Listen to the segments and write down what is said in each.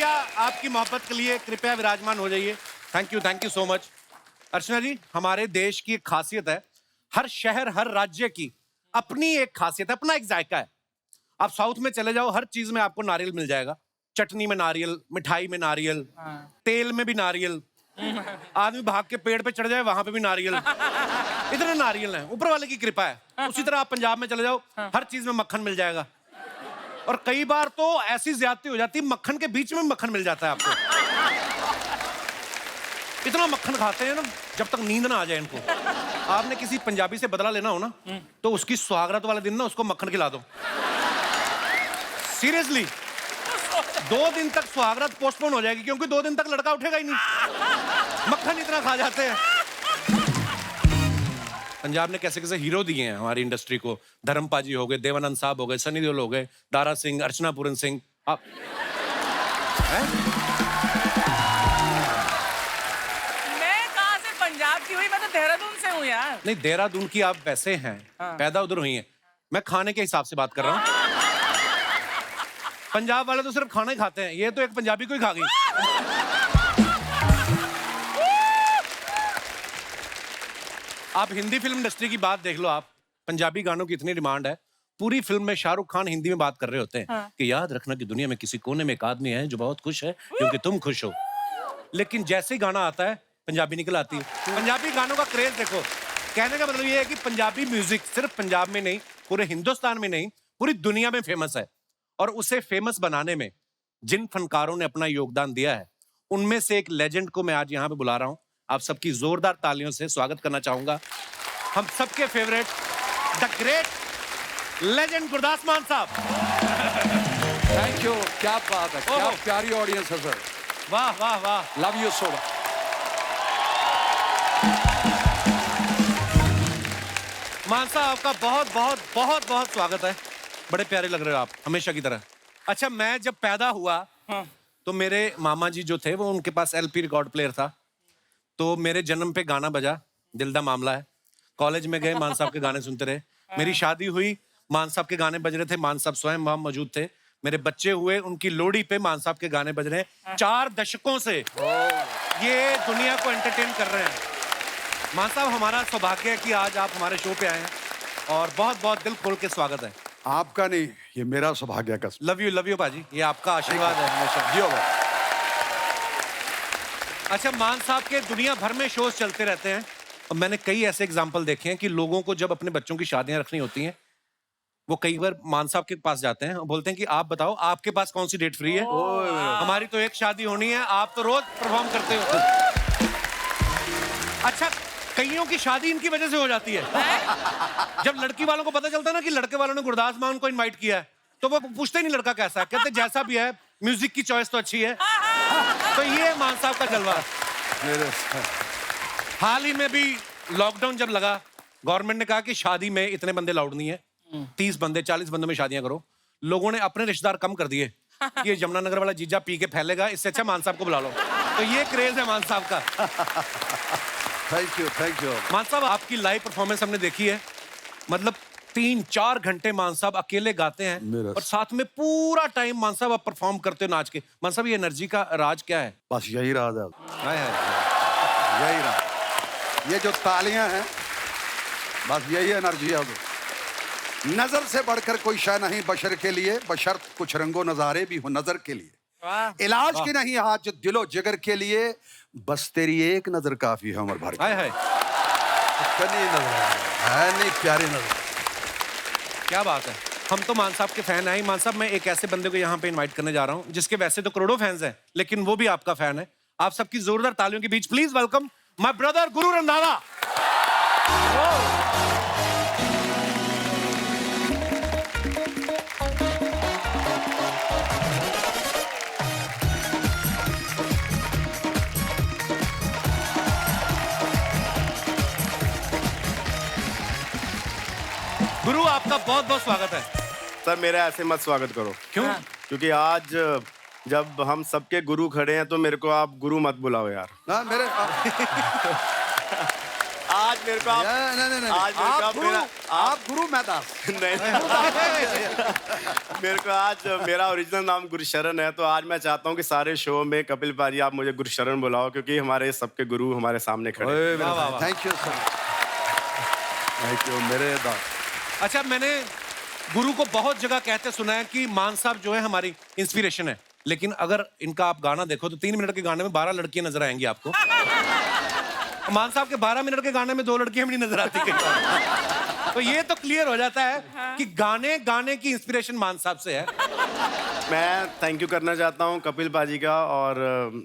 शुक्रिया आपकी मोहब्बत के लिए, कृपया विराजमान हो जाइए। Thank you so much. Archana ji, हमारे देश की एक खासियत है, हर शहर हर राज्य की अपनी एक खासियत है, अपना एक जायका है। आप साउथ में चले जाओ, हर चीज में आपको नारियल मिल जाएगा। चटनी में नारियल, मिठाई में नारियल, तेल में भी नारियल, आदमी भाग के पेड़ पे चढ़ जाए वहां पे भी नारियल। इतने नारियल हैं, ऊपर वाले की कृपा है। उसी तरह आप पंजाब में चले जाओ, हर चीज में मक्खन मिल जाएगा। और कई बार तो ऐसी ज्यादती हो जाती है, मक्खन के बीच में मक्खन मिल जाता है आपको। इतना मक्खन खाते हैं ना, जब तक नींद ना आ जाए इनको। आपने किसी पंजाबी से बदला लेना हो ना, तो उसकी सुहागरात वाले दिन ना उसको मक्खन खिला दो। सीरियसली, 2 दिन तक सुहागरात पोस्टपोन हो जाएगी, क्योंकि 2 दिन तक लड़का उठेगा ही नहीं, मक्खन इतना खा जाते हैं। पंजाब ने कैसे कैसे हीरो दिए हैं हमारी इंडस्ट्री को। धर्मपा जी हो गए, देवानंद साहब हो गए, सनी देओल हो गए, दारा सिंह, अर्चना पूरन सिंह। आप मैं कहाँ से पंजाब की हुई, मैं तो देहरादून से हूँ यार। नहीं, देहरादून की आप वैसे हैं, पैदा उधर हुई हैं। मैं खाने के हिसाब से बात कर रहा हूँ। पंजाब वाले तो सिर्फ खाना ही खाते हैं, ये तो एक पंजाबी को ही खा गई। आप हिंदी फिल्म इंडस्ट्री की बात देख लो, आप पंजाबी गानों की इतनी डिमांड है, पूरी फिल्म में शाहरुख खान हिंदी में बात कर रहे होते हैं कि याद रखना कि दुनिया में किसी कोने में एक आदमी है जो बहुत खुश है क्योंकि तुम खुश हो। लेकिन जैसे ही गाना आता है, पंजाबी निकल आती है। पंजाबी गानों का क्रेज देखो। कहने का मतलब ये है कि पंजाबी म्यूजिक सिर्फ पंजाब में नहीं, पूरे हिंदुस्तान में नहीं, पूरी दुनिया में फेमस है। और उसे फेमस बनाने में जिन फनकारों ने अपना योगदान दिया है, उनमें से एक लेजेंड को मैं आज यहाँ पे बुला रहा हूँ। आप सबकी जोरदार तालियों से स्वागत करना चाहूंगा। हम सबके favourite, the great legend Gurdas मान साहब। थैंक यू, क्या बात है, क्या प्यारी ऑडियंस है सर। वाह वाह वाह, लव यू सो मच। मान साहब, आपका बहुत बहुत बहुत बहुत स्वागत है। बड़े प्यारे लग रहे हो आप, हमेशा की तरह। अच्छा, मैं जब पैदा हुआ तो मेरे मामा जी जो थे, वो उनके पास एलपी रिकॉर्ड प्लेयर था। तो मेरे जन्म पे गाना बजा, दिल दा मामला है। कॉलेज में गए, मान साहब के गाने सुनते रहे। मेरी शादी हुई, मान साहब के गाने बज रहे थे, मान साहब स्वयं वहां मौजूद थे। मेरे बच्चे हुए, उनकी लोहड़ी पे मान साहब के गाने बज रहे हैं। 4 दशकों से ये दुनिया को एंटरटेन कर रहे हैं। मान साहब, हमारा सौभाग्य है कि आज आप हमारे शो पे आए हैं और बहुत बहुत दिल खोल के स्वागत है। आपका नहीं, ये मेरा सौभाग्य का। लव यू पाजी, ये आपका आशीर्वाद है हमेशा। जी होगा। अच्छा, मान साहब के दुनिया भर में शोज चलते रहते हैं और मैंने कई ऐसे एग्जाम्पल देखे हैं कि लोगों को जब अपने बच्चों की शादियां रखनी होती हैं, वो कई बार मान साहब के पास जाते हैं और बोलते हैं कि आप बताओ आपके पास कौन सी डेट फ्री है। हमारी तो एक शादी होनी है, आप तो रोज परफॉर्म करते हो। अच्छा, कईयों की शादी इनकी वजह से हो जाती है। जब लड़की वालों को पता चलता है ना कि लड़के वालों ने गुरदास मान को इनवाइट किया है, तो वो पूछते ही नहीं लड़का कैसा है, कहते जैसा भी है, म्यूजिक की चॉइस तो अच्छी है। तो ये मान साहब का जलवा। हाल ही में भी लॉकडाउन जब लगा, गवर्नमेंट ने कहा कि शादी में इतने बंदे लाउड नहीं है, 30 बंदे 40 बंदों में शादियां करो। लोगों ने अपने रिश्तेदार कम कर दिए कि ये यमुनानगर वाला जीजा पी के फैलेगा, इससे अच्छा मान साहब को बुला लो। तो ये क्रेज है मान साहब का। Thank you. मान साहब, आपकी लाइव परफॉर्मेंस हमने देखी है, मतलब 3-4 घंटे मान साहब अकेले गाते हैं और साथ में पूरा टाइम मान साहब आप परफॉर्म करते हो नाच के। मान साहब, ये एनर्जी का राज क्या है? बस यही राज है, हाय यही राज। ये जो तालियां हैं, बस यही एनर्जी है। नजर से बढ़कर कोई शय नहीं बशर के लिए, बशर्त कुछ रंगो नजारे भी हो नजर के लिए। इलाज की नहीं हाथ जो दिलो जिगर के लिए, बस तेरी एक नजर काफी है उम्र भर की। हाय हाय, है नहीं प्यारी नजर। क्या बात है। हम तो मान साहब के फैन हैं। मान साहब, मैं एक ऐसे बंदे को यहाँ पे इनवाइट करने जा रहा हूँ जिसके वैसे तो करोड़ों फैंस हैं, लेकिन वो भी आपका फैन है। आप सबकी जोरदार तालियों के बीच please welcome my brother Guru Randhawa. गुरु, आपका बहुत बहुत स्वागत है। सर, मेरा ऐसे मत स्वागत करो। क्यों? क्योंकि आज जब हम सबके गुरु खड़े हैं तो मेरे को आप गुरु मत बुलाओ यार। ना मेरे आज आज मेरे को आप नहीं आज मेरे को आप गुरु, मेरा आप गुरु मैं दास। नहीं मेरे को आज मेरा ओरिजिनल नाम गुरशरण है, तो आज मैं चाहता हूँ कि सारे शो में कपिल पाजी आप मुझे गुरशरण बुलाओ, क्योंकि हमारे सबके गुरु हमारे सामने खड़े हैं। Thank you sir, thank you मेरे दास। अच्छा, मैंने गुरु को बहुत जगह कहते सुना है कि मान साहब जो है हमारी इंस्पिरेशन है, लेकिन अगर इनका आप गाना देखो तो 3 मिनट के गाने में 12 लड़कियां नजर आएंगी आपको। मान साहब के 12 मिनट के गाने में 2 लड़कियां भी नहीं नजर आती कहीं। तो ये तो क्लियर हो जाता है कि गाने की इंस्पिरेशन मान साहब से है। मैं थैंक यू करना चाहता हूँ कपिल पाजी का और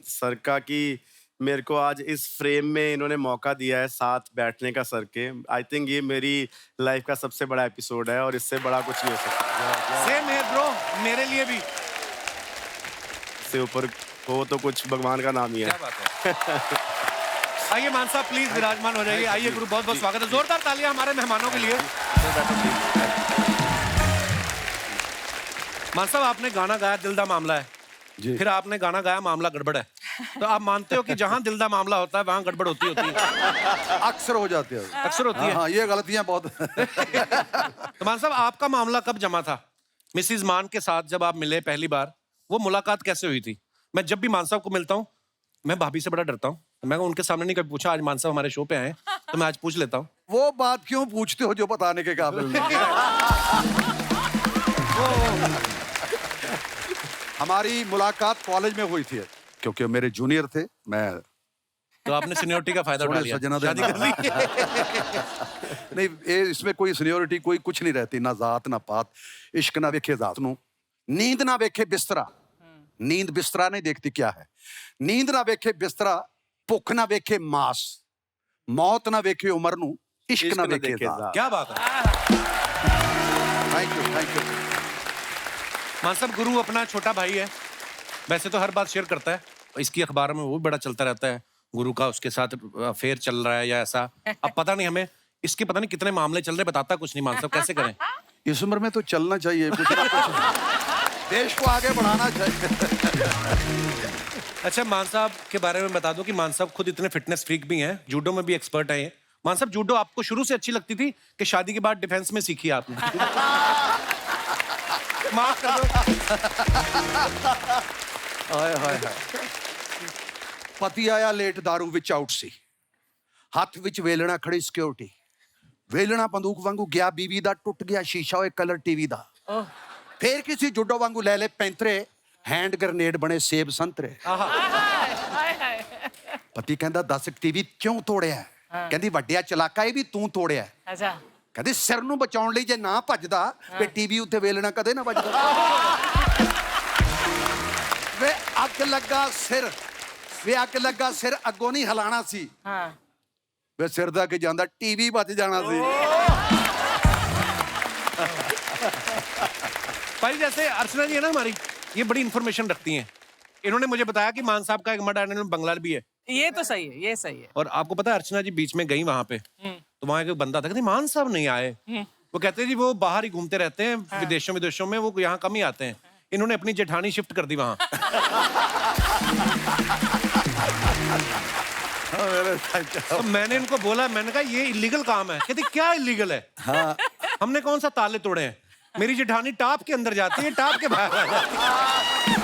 सर का कि मेरे को आज इस फ्रेम में इन्होंने मौका दिया है साथ बैठने का सर के। आई थिंक ये मेरी लाइफ का सबसे बड़ा एपिसोड है और इससे बड़ा कुछ नहीं हो सकता। सेम है ब्रो, मेरे लिए भी। इससे ऊपर हो तो कुछ भगवान का नाम ही है। क्या बात है। आइए मान साहब प्लीज विराजमान हो जाइए। आइए गुरु, बहुत बहुत स्वागत है। जोरदार तालियां हमारे मेहमानों के लिए। मान साहब, आपने गाना गाया दिल दा मामला है जी। फिर आपने गाना गाया मामला गड़बड़ है, तो आप मानते हो कि जहां दिल दा मामला होता है वहां गड़बड़ होती है? अक्सर हो जाते हैं, अक्सर होती है। हाँ, ये गलतियां बहुत। तो मान साहब, आपका मामला कब जमा था मिसिज मान के साथ? जब आप मिले पहली बार, वो मुलाकात कैसे हुई थी? मैं जब भी मान साहब को मिलता हूँ, मैं भाभी से बड़ा डरता हूँ। मैं उनके सामने नहीं कभी पूछा, आज मान साहब हमारे शो पे आए तो मैं आज पूछ लेता हूँ। वो बात क्यों पूछते हो जो बताने के काबिल नहीं? हमारी मुलाकात कॉलेज में हुई थी, क्योंकि मेरे जूनियर थे। मैं तो आपने सीनियरिटी का फायदा उठा लिया, शादी कर ली। नहीं, इसमें कोई सीनियोरिटी कोई कुछ नहीं रहती, ना जात ना पात। इश्क ना वेखे जात नू, नींद ना वेखे बिस्तरा। नींद बिस्तरा नहीं देखती क्या है। नींद ना वेखे बिस्तरा, भुख ना वेखे मास, मौत ना वेखे उमर नू, इश्क ना वेखे जात। क्या बात है। Thank you, thank you. मान साहब, गुरु अपना छोटा भाई है, वैसे तो हर बात शेयर करता है, इसकी अखबार में वो भी बड़ा चलता रहता है गुरु का, उसके साथ अफेयर चल रहा है या ऐसा। अब पता नहीं हमें इसके पता नहीं कितने मामले चल रहे, बताता कुछ नहीं। मान साहब, कैसे करें? इस उम्र में तो चलना चाहिए, कुछ ना कुछ देश को आगे बढ़ाना चाहिए। अच्छा, मान साहब के बारे में बता दो कि मान साहब खुद इतने फिटनेस फ्रीक भी हैं, जूडो में भी एक्सपर्ट हैं ये। मान साहब, जूडो आपको शुरू से अच्छी लगती थी कि शादी के बाद डिफेंस में सीखी आपने? माफ कर दो। हाय हाय हाय। पति आया लेट दारू विच आउट सी, हथ विच वेलना खड़ी सिक्योरिटी, वेलना बंदूक वांगू गया बीवी दा, टुट गया शीशा होए कलर टीवी दा। फिर किसी जुडो वांगू ले ले पैंतरे, हैंड ग्रेनेड बने सेब संतरे। पति कहंदा 10 टीवी क्यों तोड़िया? कहंदी वड्डिया चलाका ये भी तू तोड़िया। अच्छा, कहंदी सिर नूं बचाउण लई जे ना भजदा ते टीवी उत्ते वेलना कदे ना वजदा। वे अग लगा सिर, वे अग लगा सिर, अगों नहीं हिलाना सी। हाँ। वे सिर दा के जांदा टीवी बच जाना सी। भाई, जैसे अर्चना जी है ना हमारी, ये बड़ी इंफॉर्मेशन रखती हैं। इन्होंने मुझे बताया कि मान साहब का एक मड आइलैंड में बंगला भी है। ये तो सही है, ये सही है। और आपको पता है, अर्चना जी बीच में गई वहां पे, तो वहां एक बंदा था, कहते मान साहब नहीं आए। वो कहते जी वो बाहर ही घूमते रहते हैं, विदेशों विदेशों में, वो यहाँ कम ही आते हैं। इन्होंने अपनी जेठानी शिफ्ट कर दी वहां। तो मैंने इनको बोला, मैंने कहा ये इलीगल काम है। कहती क्या इलीगल है? हाँ। हमने कौन सा ताले तोड़े हैं? मेरी जेठानी टॉप के अंदर जाती है, टॉप के बाहर आ जाती है।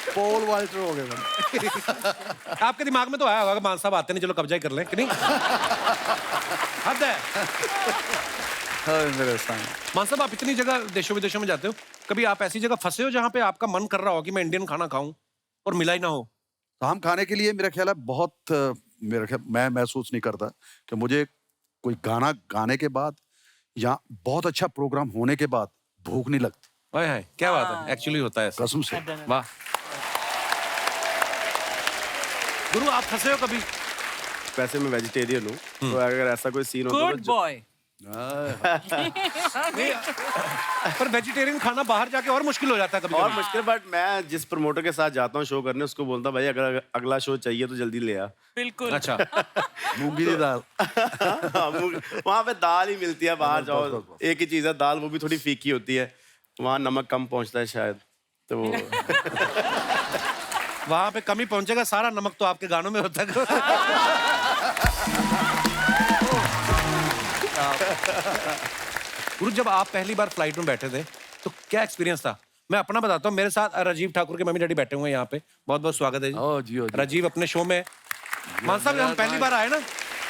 पोल वाल्टर हो गए। आपके दिमाग में तो आया होगा मान साहब आते नहीं, चलो कब्जा ही कर लें, कि नहीं? हद है। मेरे सामने मान साहब, आप इतनी जगह देशों विदेशों में जाते हो, कभी आप ऐसी जगह फंसे हो जहां पे आपका मन कर रहा हो कि मैं इंडियन खाना खाऊं और मिला ही ना हो? तो हम खाने के लिए मेरा ख्याल है बहुत, मेरा ख्याल मैं महसूस नहीं करता कि मुझे कोई गाना गाने के बाद या बहुत अच्छा प्रोग्राम होने के बाद भूख नहीं लगती। हाय हाय, क्या बात है, एक्चुअली होता है ऐसा। कसम से। वाह गुरु, आप फंसे हो कभी? वैसे मैं वेजिटेरियन हूँ, तो अगर ऐसा कोई सीन होता गुड बॉय। पर वेजिटेरियन खाना बाहर जाके और मुश्किल हो जाता है कभी और कभी। मुश्किल, बट मैं जिस प्रमोटर के साथ जाता हूँ शो करने, उसको बोलता भाई अगर अगला शो चाहिए तो जल्दी ले आ। बिल्कुल। अच्छा, मूंगी की दाल। वहाँ पे दाल ही मिलती है, बाहर जाओ एक ही चीज है दाल, वो भी थोड़ी फीकी होती है, वहाँ नमक कम पहुँचता है शायद, तो वहां पे कमी पहुंचेगा, सारा नमक तो आपके गानों में होता है। गुरु, जब आप पहली बार फ्लाइट में बैठे थे तो क्या एक्सपीरियंस था? मैं अपना बताता हूँ, मेरे साथ राजीव ठाकुर के मम्मी डैडी बैठे हुए हैं यहाँ पे। बहुत बहुत स्वागत है जी। ओ जी, राजीव अपने शो में। मान साहब, हम पहली बार आए ना,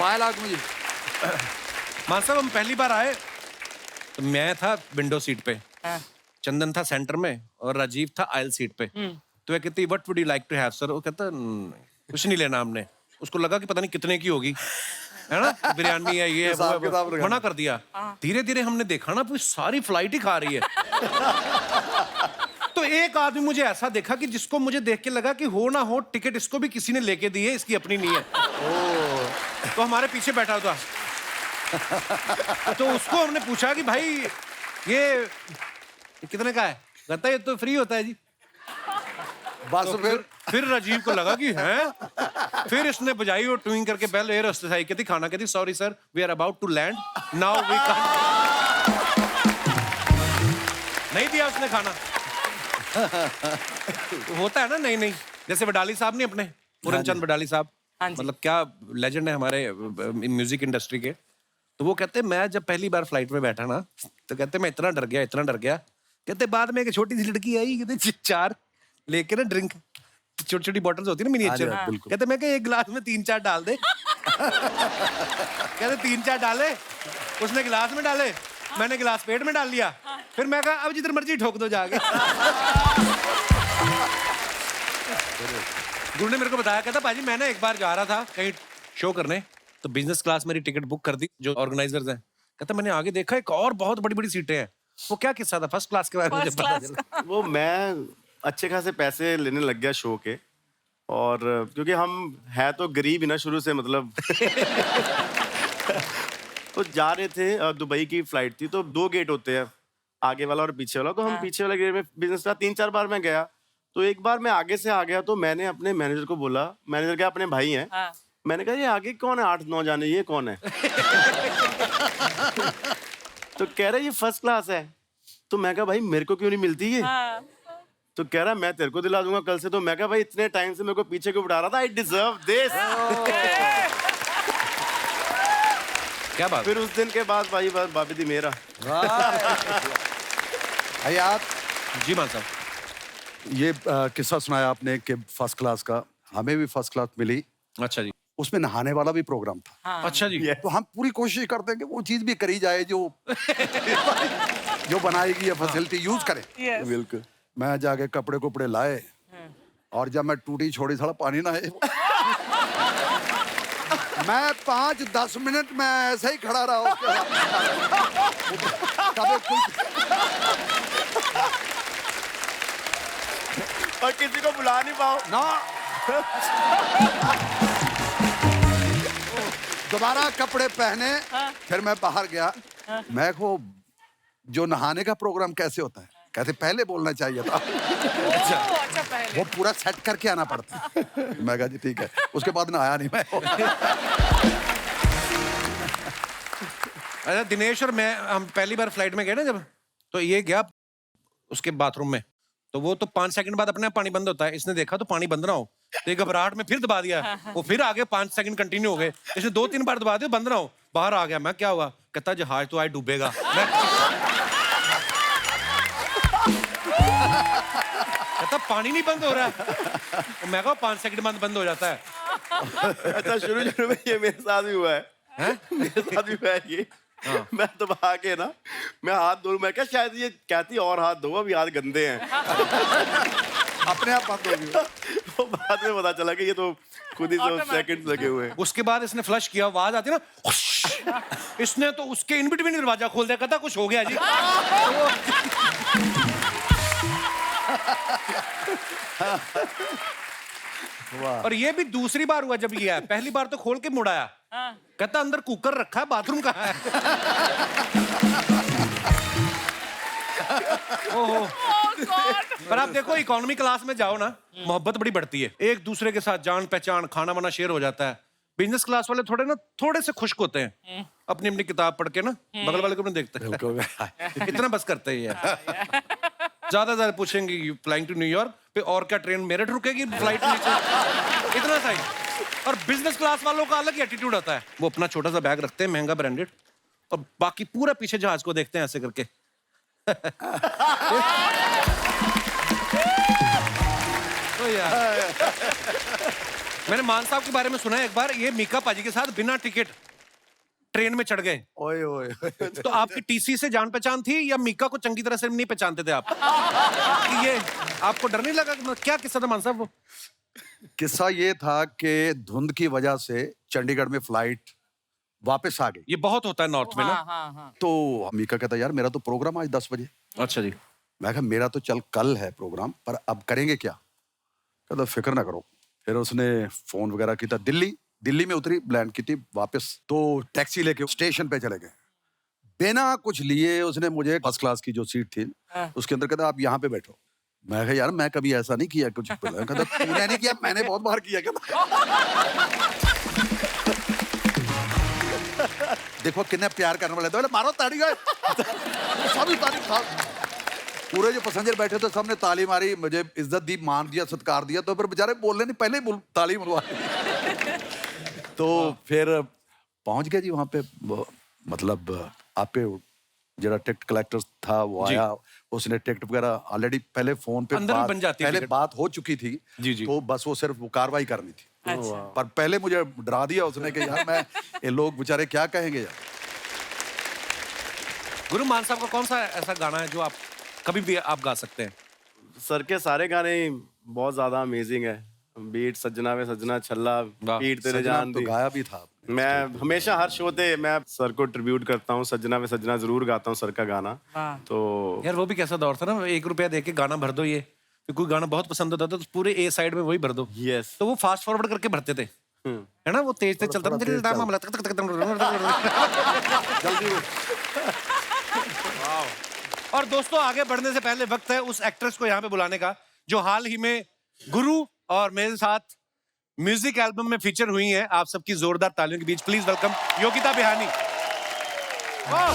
पायल आग मुझे। मान साहब हम पहली बार आए तो मैं था विंडो सीट पे, चंदन था सेंटर में और राजीव था आयल सीट पे। तो वह कहती what would you like to have sir? वो कहता कुछ नहीं लेना हमने। उसको लगा कि पता नहीं कितने की होगी, है ना, बिरयानी है, ये है, वो है, मना कर दिया। धीरे धीरे हमने देखा ना पूरी सारी फ्लाइट ही खा रही है। तो एक आदमी मुझे ऐसा देखा कि जिसको मुझे देख के लगा कि हो ना हो टिकट इसको भी किसी ने लेके दी है, इसकी अपनी नहीं है। तो हमारे पीछे बैठा था। तो उसको हमने पूछा कि भाई ये कितने का है? कहता है ये तो फ्री होता है जी। बस तो फिर राजीव को लगा कि हैं। फिर इसने बजाई और ट्विंग करके बेल एयर होस्टेस आई, कहती खाना, कहती sorry sir we are about to land now we can. नहीं दिया उसने खाना। होता है ना, नहीं जैसे वडाली साहब नहीं अपने पूरनचंद वडाली साहब, मतलब क्या लेजेंड है हमारे म्यूजिक इंडस्ट्री के। तो वो कहते मैं जब पहली बार फ्लाइट में बैठा ना तो कहते मैं इतना डर गया कहते बाद में एक छोटी सी लड़की आई, कहते 4 लेके ना ड्रिंक, छोटी छोटी बॉटल्स होती है ना मिनिएचर, कहते मैं एक गिलास में 3-4 डाल दे। कहते 3-4 डाले, उसने गिलास में डाले, मैंने गिलास पेट में डाल लिया। फिर मैं कहा अब जिधर मर्जी ठोक दो जाके। गुरु ने मेरे को बताया, कहता पाजी मैं ना एक बार जा रहा था कहीं शो करने, तो बिजनेस क्लास मेरी टिकट बुक कर दी जो ऑर्गेनाइजर्स हैं। कहता मैंने आगे देखा एक और बहुत बड़ी बड़ी सीटें हैं। वो क्या किस्सा था फर्स्ट क्लास के बारे में मुझे पता चला। वो मैं अच्छे खासे पैसे लेने लग गया शो के, और क्योंकि हम है तो गरीब ही ना शुरू से, मतलब तो जा रहे थे, दुबई की फ्लाइट थी, तो 2 गेट होते हैं, आगे वाला और पीछे वाला। तो हम पीछे वाले गेट में बिजनेस क्लास 3-4 बार मैं गया। तो एक बार मैं आगे से आ गया, तो मैंने अपने मैनेजर को बोला, मैनेजर क्या अपने भाई हैं, मैंने कहा ये आगे कौन है 8-9 जाने, ये कौन है? तो कह रहा ये फर्स्ट क्लास है। तो मैं कहा भाई मेरे को क्यों नहीं मिलती ये? तो कह रहा मैं तेरे को दिला दूंगा कल से। तो मैं कहा भाई इतने टाइम से मेरे को पीछे क्यों बिठा रहा था, आई डिजर्व दिस। क्या बात। फिर उस दिन के बाद भाई बाबी दी मेरा। यार जी मान साहब, ये किस्सा सुनाया आपने कि फर्स्ट क्लास का, हमें भी फर्स्ट क्लास मिली। अच्छा जी। उसमें नहाने वाला भी प्रोग्राम था। अच्छा जी। तो हम पूरी कोशिश करते हैं कि वो चीज भी करी जाए जो जो बनाएगी ये फैसिलिटी यूज करें। बिल्कुल। मैं जाके कपड़े कुपड़े लाए, और जब मैं टूटी छोड़ी थोड़ा पानी ना है, मैं 5-10 मिनट में ऐसे ही खड़ा रहा उसके साथ। और किसी को बुला नहीं पाओ ना। दोबारा कपड़े पहने, फिर मैं बाहर गया। मैं को जो नहाने का प्रोग्राम कैसे होता है, कहते पहले बोलना चाहिए था। अच्छा पहले वो पूरा सेट करके आना पड़ता है। मैं कहा जी ठीक है। उसके बाद नहाया नहीं मैं। अच्छा दिनेश और मैं हम पहली बार फ्लाइट में गए ना जब, तो ये गया उसके बाथरूम में, तो वो तो 5 सेकंड बाद अपने आप पानी बंद होता है। इसने देखा तो पानी बंद ना हो, तो घबराहट में फिर दबा दिया। वो फिर आगे 5 सेकंड कंटिन्यू हो गए। इसने 2-3 बार दबा दिया, बंद ना हो। बाहर आ गया। मैं क्या हुआ? कहता जहाज तो आज डूबेगा। कहता पानी नहीं बंद हो रहा है। मैं कहा 5 सेकंड बाद बंद हो जाता है। अच्छा शुरू में ये मेरे साथ भी हुआ है। मेरे साथ भी हुआ है ये। मैं दबा के ना, मैं हाथ धो, मैं क्या शायद ये कहती और हाथ धो, अभी हाथ गंदे हैं। अपने आप बंद हो गया। तो बाद में पता चला कि ये तो खुद ही 2 सेकंड लगे हुए हैं। उसके बाद इसने फ्लश किया, आवाज आती ना, इसने तो उसके इन बिटवीन दरवाजा खोल दिया। कहता कुछ हो गया जी। और ये भी दूसरी बार हुआ जब ये आया। पहली बार तो खोल के मुड़ाया। कहता अंदर कुकर रखा है, बाथरूम कहाँ है? ओहो। पर आप देखो इकोनॉमी क्लास में जाओ ना, मोहब्बत बड़ी बढ़ती है, एक दूसरे के साथ जान पहचान, खाना वाना शेयर हो जाता है। बिजनेस क्लास वाले थोड़े से खुश्क होते हैं, अपनी अपनी किताब पढ़ के ना, बगल वाले को नहीं देखते। इतना बस करते ही है। ज्यादा पूछेंगे फ्लाइंग टू न्यूयॉर्क पे और क्या ट्रेन मेरठ रुकेगी फ्लाइट नीचे, इतना सा ही। और बिजनेस क्लास वालों का अलग ही एटीट्यूड आता है, वो अपना छोटा सा बैग रखते हैं महंगा ब्रांडेड, और बाकी पूरा पीछे जहाज को देखते हैं ऐसे करके। तो यार मैंने मान साहब के बारे में सुना है, एक बार ये मीका पाजी के साथ बिना टिकट ट्रेन में चढ़ गए। ओए ओए तो आपकी टीसी से जान पहचान थी या मीका को चंगी तरह से नहीं पहचानते थे आप? कि ये आपको डर नहीं लगा? क्या किस्सा था मान साहब वो? किस्सा ये था कि धुंध की वजह से चंडीगढ़ में फ्लाइट वापस आ गई। ये बहुत होता है नॉर्थ में ना। हाँ। तो मीका कहता यार मेरा तो प्रोग्राम आज 10 बजे। अच्छा जी। मैं कहा मेरा तो चल कल है प्रोग्राम, पर अब करेंगे क्या? कहता फिक्र ना करो। फिर उसने फोन वगैरह किया, दिल्ली में उतरी, लैंड की थी वापस, तो टैक्सी लेके स्टेशन पे चले गए। बिना कुछ लिए उसने मुझे फर्स्ट क्लास की जो सीट थी उसके अंदर कहता आप यहाँ पे बैठो। मैं कहा यार मैं कभी ऐसा नहीं किया कुछ। कहता तूने नहीं किया, मैंने बहुत बार किया। कहता देखो कितने प्यार करने वाले थे, मारो ताड़ी गए सभी तारीफ था। पूरे जो पैसेंजर बैठे थे सबने ताली मारी, मुझे इज्जत दी, मान दिया, सत्कार दिया। तो फिर बेचारे बोलने नहीं, पहले ही ताली मरवा। तो फिर पहुंच गए जी वहां पे, मतलब आपे जरा टिकट कलेक्टर था वो आया, उसने टिकट वगैरह ऑलरेडी पहले फोन पे अंदर बन जाती पहले टिकट। बात हो चुकी थी जी। तो बस वो सिर्फ वो कार्रवाई करनी थी। अच्छा। पर पहले मुझे डरा दिया उसने कि यार मैं ये लोग बेचारे क्या कहेंगे यार। गुरु मान साहब का कौन सा ऐसा गाना है जो आप कभी भी आप गा सकते हैं? सर के सारे गाने बहुत ज्यादा अमेजिंग है। बीट सजना वे सजना छल्ला, वाह। पीट तेरे सजना जान तो दी। गाया भी था। मैं हमेशा हर शो पे मैं सर को ट्रिब्यूट करता हूँ, सजना वे सजना जरूर गाता हूँ सर का गाना। वाह। तो यार वो भी कैसा दौर था ना, 1 रुपया दे के गाना भर दो, ये फिर कोई गाना बहुत पसंद होता था तो पूरे ए साइड में वही भर दो। यस। तो वो फास्ट फॉरवर्ड करके भरते थे, है ना, वो तेज तेज चलता थोड़ा तेज चल। मामला। जल्दी और दोस्तों आगे बढ़ने से पहले वक्त है उस एक्ट्रेस को यहाँ पे बुलाने का जो हाल ही में गुरु और मेरे साथ म्यूजिक एल्बम में फीचर हुई है। आप सबकी जोरदार तालियों के बीच प्लीज वेलकम योगिता बिहानी। वाह!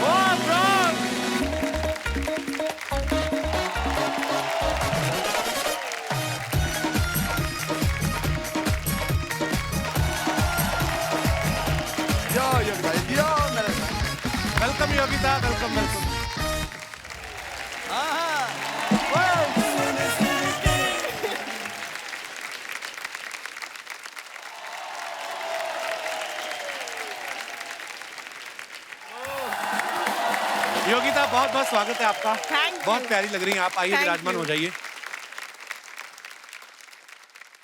वाह, bro! Welcome Yogita, welcome welcome. Yogita बहुत बहुत स्वागत है आपका। Thank you. बहुत प्यारी लग रही हैं आप, आइए Thank विराजमान you. हो जाइए।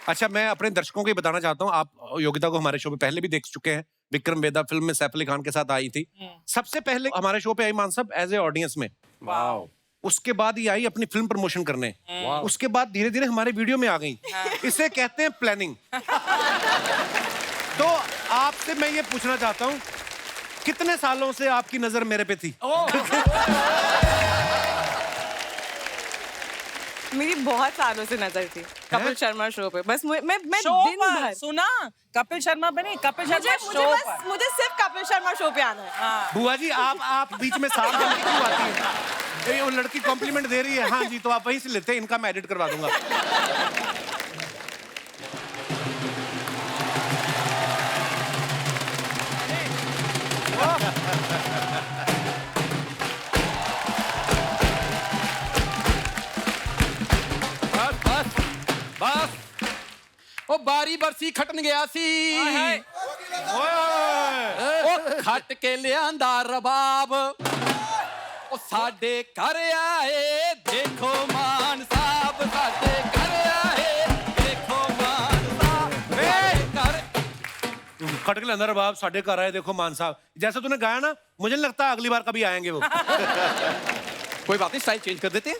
अच्छा मैं अपने दर्शकों को ये बताना चाहता हूँ, आप योगिता को हमारे शो में पहले भी देख चुके हैं, विक्रम वेदा फिल्म में सैफ अली खान के साथ आई थी। सबसे पहले हमारे शो पे आई मान साहब एज ए ऑडियंस में, वाओ। उसके बाद ये आई अपनी फिल्म प्रमोशन करने, उसके बाद धीरे धीरे हमारे वीडियो में आ गई। इसे कहते हैं प्लानिंग। तो आपसे मैं ये पूछना चाहता हूँ, कितने सालों से आपकी नजर मेरे पे थी? मेरी बहुत सालों से नजर थी कपिल शर्मा शो पे। बस मैं शो दिन पर भर सुना, कपिल शर्मा पे नहीं, कपिल शर्मा मुझे शो बस पर। मुझे सिर्फ कपिल शर्मा शो पे आना है। हाँ। बुआ जी आप बीच में साफ जल्दी क्यों आती है? ये वो लड़की कॉम्प्लीमेंट दे रही है। हाँ जी, तो आप वहीं से लेते हैं, इनका मैं एडिट करवा दूंगा। बस ਉਹ ਬਾਰੀ ਬਰਸੀ ਖਟਣ ਗਿਆ ਸੀ ਉਹ ਖੱਟ ਕੇ ਲਿਆਂਦਾ ਰਬਾਬ ਉਹ ਸਾਡੇ ਘਰ ਆਏ ਦੇਖੋ ਮਾਨ ਸਾਹਿਬ ਸਾਡੇ ਘਰ ਆਏ ਦੇਖੋ ਮਾਨ ਸਾਹਿਬ ਘਰ खटक ले अंदर बाप साढ़े घर आए देखो मान साहब, जैसे तूने गाया ना, मुझे नहीं लगता अगली बार कभी आएंगे वो। कोई बात नहीं, स्टाइल चेंज कर देते हैं।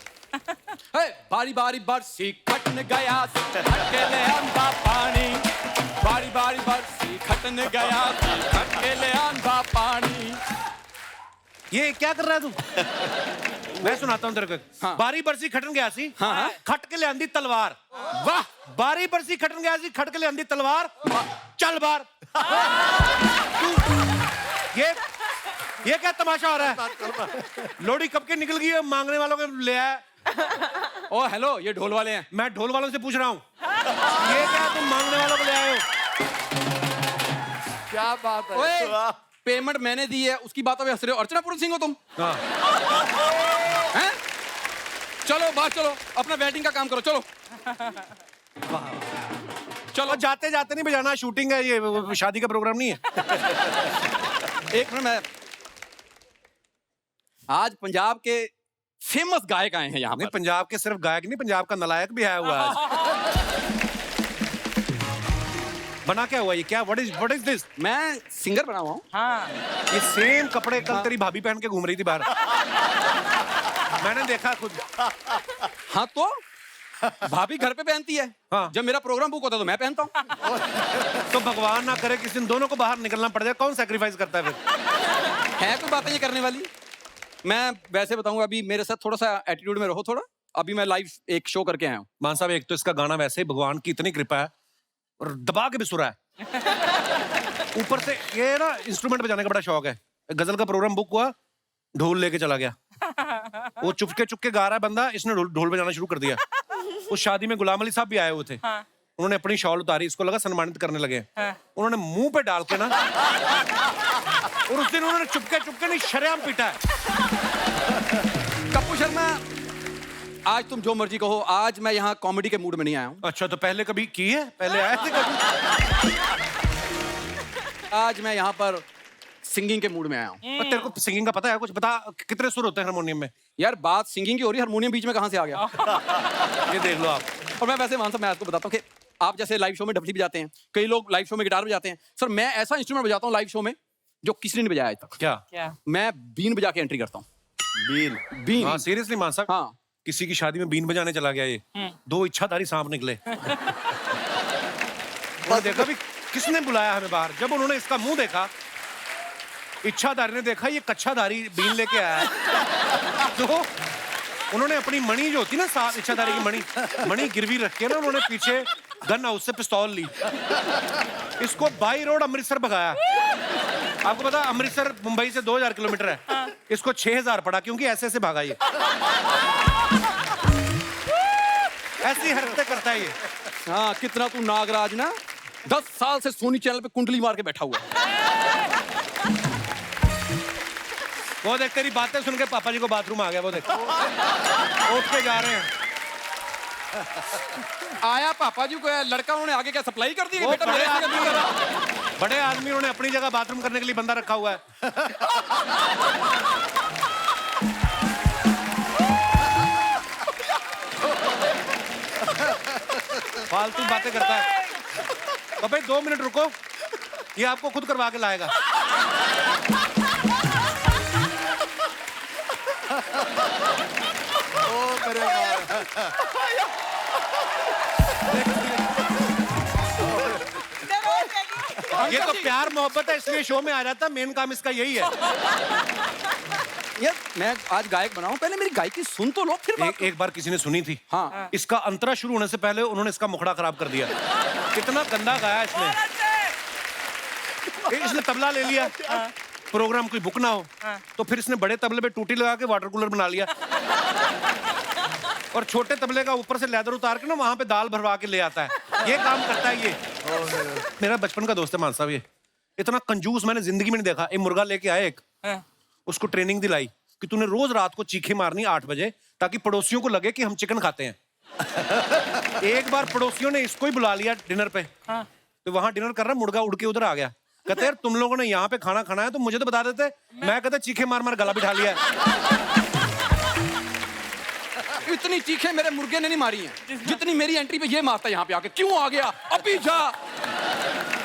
बारी बारी बरसी खटन गया खट के ले आंदा पानी बारी बारी बरसी खटन गया खट के ले आंदा पानी। ये क्या कर रहा है तू? मैं सुनाता हूँ तेरे को। हाँ। बारी बरसी खटन गया सी, हाँ। खट के ले आंदी तलवार। वाह बारी बरसी खटन गया सी, खट के ले आंदी तलवार, चल बार। ये क्या तमाशा हो रहा है? लोहड़ी कब के निकल गई है, मांगने वालों के ले आया। ओ हेलो, ये ढोल वाले हैं। मैं ढोल वालों से पूछ रहा हूँ, ये क्या तुम मांगने वालों को ले आए हो? क्या बात है। ओए, पेमेंट मैंने दी है, उसकी बातों पे हंस रहे हो। अर्चना पूरन सिंह हो तुम? हाँ। हैं? चलो बाहर चलो, अपना वेटिंग का काम करो, चलो। चलो, जाते जाते नहीं बजाना, शूटिंग है ये, शादी का प्रोग्राम नहीं है। एक मिनट, मैं आज पंजाब के फेमस गायक आए हैं यहाँ नहीं, पर। पंजाब के सिर्फ गायक नहीं, पंजाब का नलायक भी आया हुआ है आज। बना क्या हुआ ये? क्या व्हाट इज दिस? मैं सिंगर बना हुआ हूँ। हाँ ये सेम कपड़े कल तेरी भाभी पहन के घूम रही थी बाहर। मैंने देखा खुद। हाँ तो भाभी घर पे पहनती है, हाँ। जब मेरा प्रोग्राम बुक होता है तो मैं पहनता हूँ। तो भगवान ना करे किसी दिन दोनों को बाहर निकलना पड़ जाए, कौन सैक्रिफाइस करता है फिर? है कोई बातें ये करने वाली? मैं वैसे बताऊंगा, अभी मेरे साथ थोड़ा सा एटीट्यूड में रहो थोड़ा। अभी मैं लाइव एक शो करके आया हूँ। मान साहब, एक तो इसका गाना वैसे ही भगवान की इतनी कृपा है और दबा के भी सुरा है। ऊपर से ये ना इंस्ट्रूमेंट बजाने का बड़ा शौक है। गजल का प्रोग्राम बुक हुआ, ढोल लेके चला गया। वो चुपके गा रहा है बंदा, इसने ढोल बजाना शुरू कर दिया। उस शादी में गुलाम अली साहब भी आए हुए थे। उन्होंने अपनी शॉल उतारी, इसको लगा सम्मानित करने लगे। उन्होंने मुंह पे डाल के ना, और उस दिन उन्होंने चुपके नहीं शरेआम पीटा है। कप्पू शर्मा, आज तुम जो मर्जी कहो, आज मैं यहाँ कॉमेडी के मूड में नहीं आया हूँ। अच्छा, तो पहले कभी की है? पहले आए थे कभी? आज मैं यहाँ पर सिंगिंग के मूड में आया हूँ। तेरे को सिंगिंग का पता है कुछ? बता, कितने सुर होते हैं हारमोनियम में? यार बात सिंगिंग की हो रही है, हारमोनियम बीच में कहाँ से आ गया? ये देख लो आप। और मैं वैसे मानसा, मैं आपको बताता हूँ कि आप जैसे लाइव शो में डफली बजाते हैं, कई लोग लाइव शो में गिटार बजाते हैं। सर मैं ऐसा इंस्ट्रूमेंट बजाता हूँ लाइव शो में जो किसी ने नहीं बजाया आज तक। क्या? क्या? मैं बीन बजा के एंट्री करता हूँ। बीन। बीन। हाँ, सीरियसली मान साहब। हाँ। किसी की शादी में बीन बजाने चला गया ये, 2 इच्छाधारी सांप निकले। उन्होंने देखा भी किसने बुलाया हमें बाहर। जब उन्होंने इसका मुंह देखा, इच्छाधारी ने देखा ये कच्छाधारी बीन लेके आया है, तो उन्होंने अपनी मणि जो होती ना, साथ इच्छाधारी की मणि गिरवी रख के ना, उन्होंने पीछे गन हाउस से पिस्तौल ली, इसको बाई रोड अमृतसर भगाया। आपको पता अमृतसर मुंबई से 2000 किलोमीटर है, इसको 6000 पड़ा, क्योंकि ऐसे ऐसे भागा ये। ऐसी हरकतें करता है ये। हाँ, कितना तू नागराज ना 10 साल से सोनी चैनल पे कुंडली मार के बैठा हुआ है। वो देख, तेरी बातें सुन के पापा जी को बाथरूम आ गया। वो देख, उठ के जा रहे हैं। आया पापा जी को, लड़का उन्होंने आगे क्या सप्लाई कर दी? वो बेटा बड़े मेरे से आदमी, बड़े आदमी उन्होंने अपनी जगह बाथरूम करने के लिए बंदा रखा हुआ है। फालतू बातें करता है। तो भाई 2 मिनट रुको, ये आपको खुद करवा के लाएगा। ओ मेरे God। ये तो प्यार मोहब्बत है, इसलिए शो में आ जाता। मेन काम इसका यही है। यार मैं आज गायक बनाऊं, पहले मेरी गायकी सुन तो लो, फिर बात एक बार किसी ने सुनी थी। हाँ। इसका अंतरा शुरू होने से पहले उन्होंने इसका मुखड़ा खराब कर दिया। कितना गंदा गाया इसने। इसने तबला ले लिया, प्रोग्राम कोई बुक ना हो, तो फिर इसने बड़े तबले पे टूटी लगा के वाटर कूलर बना लिया, और छोटे तबले का ऊपर से लेदर उतार के ना वहां पे दाल भरवा के ले आता है। ये काम करता है ये। मेरा बचपन का दोस्त है मान साहब। ये इतना कंजूस मैंने जिंदगी में नहीं देखा। एक मुर्गा लेके आए, एक उसको ट्रेनिंग दिलाई कि तूने रोज रात को चीखे मारनी 8 बजे, ताकि पड़ोसियों को लगे कि हम चिकन खाते हैं। एक बार पड़ोसियों ने इसको ही बुला लिया डिनर पे, तो वहां डिनर कर रहा, मुर्गा उड़ के उधर आ गया। कहते यार तुम लोगों ने यहाँ पे खाना खाना है तो मुझे तो बता देते। मैं कहता चीखे मार मार गला बिठा लिया है। इतनी चीखें मेरे मुर्गे ने नहीं मारी हैं जितनी मेरी एंट्री पे ये मारता है यहाँ पे आके। क्यों आ गया? अभी जा।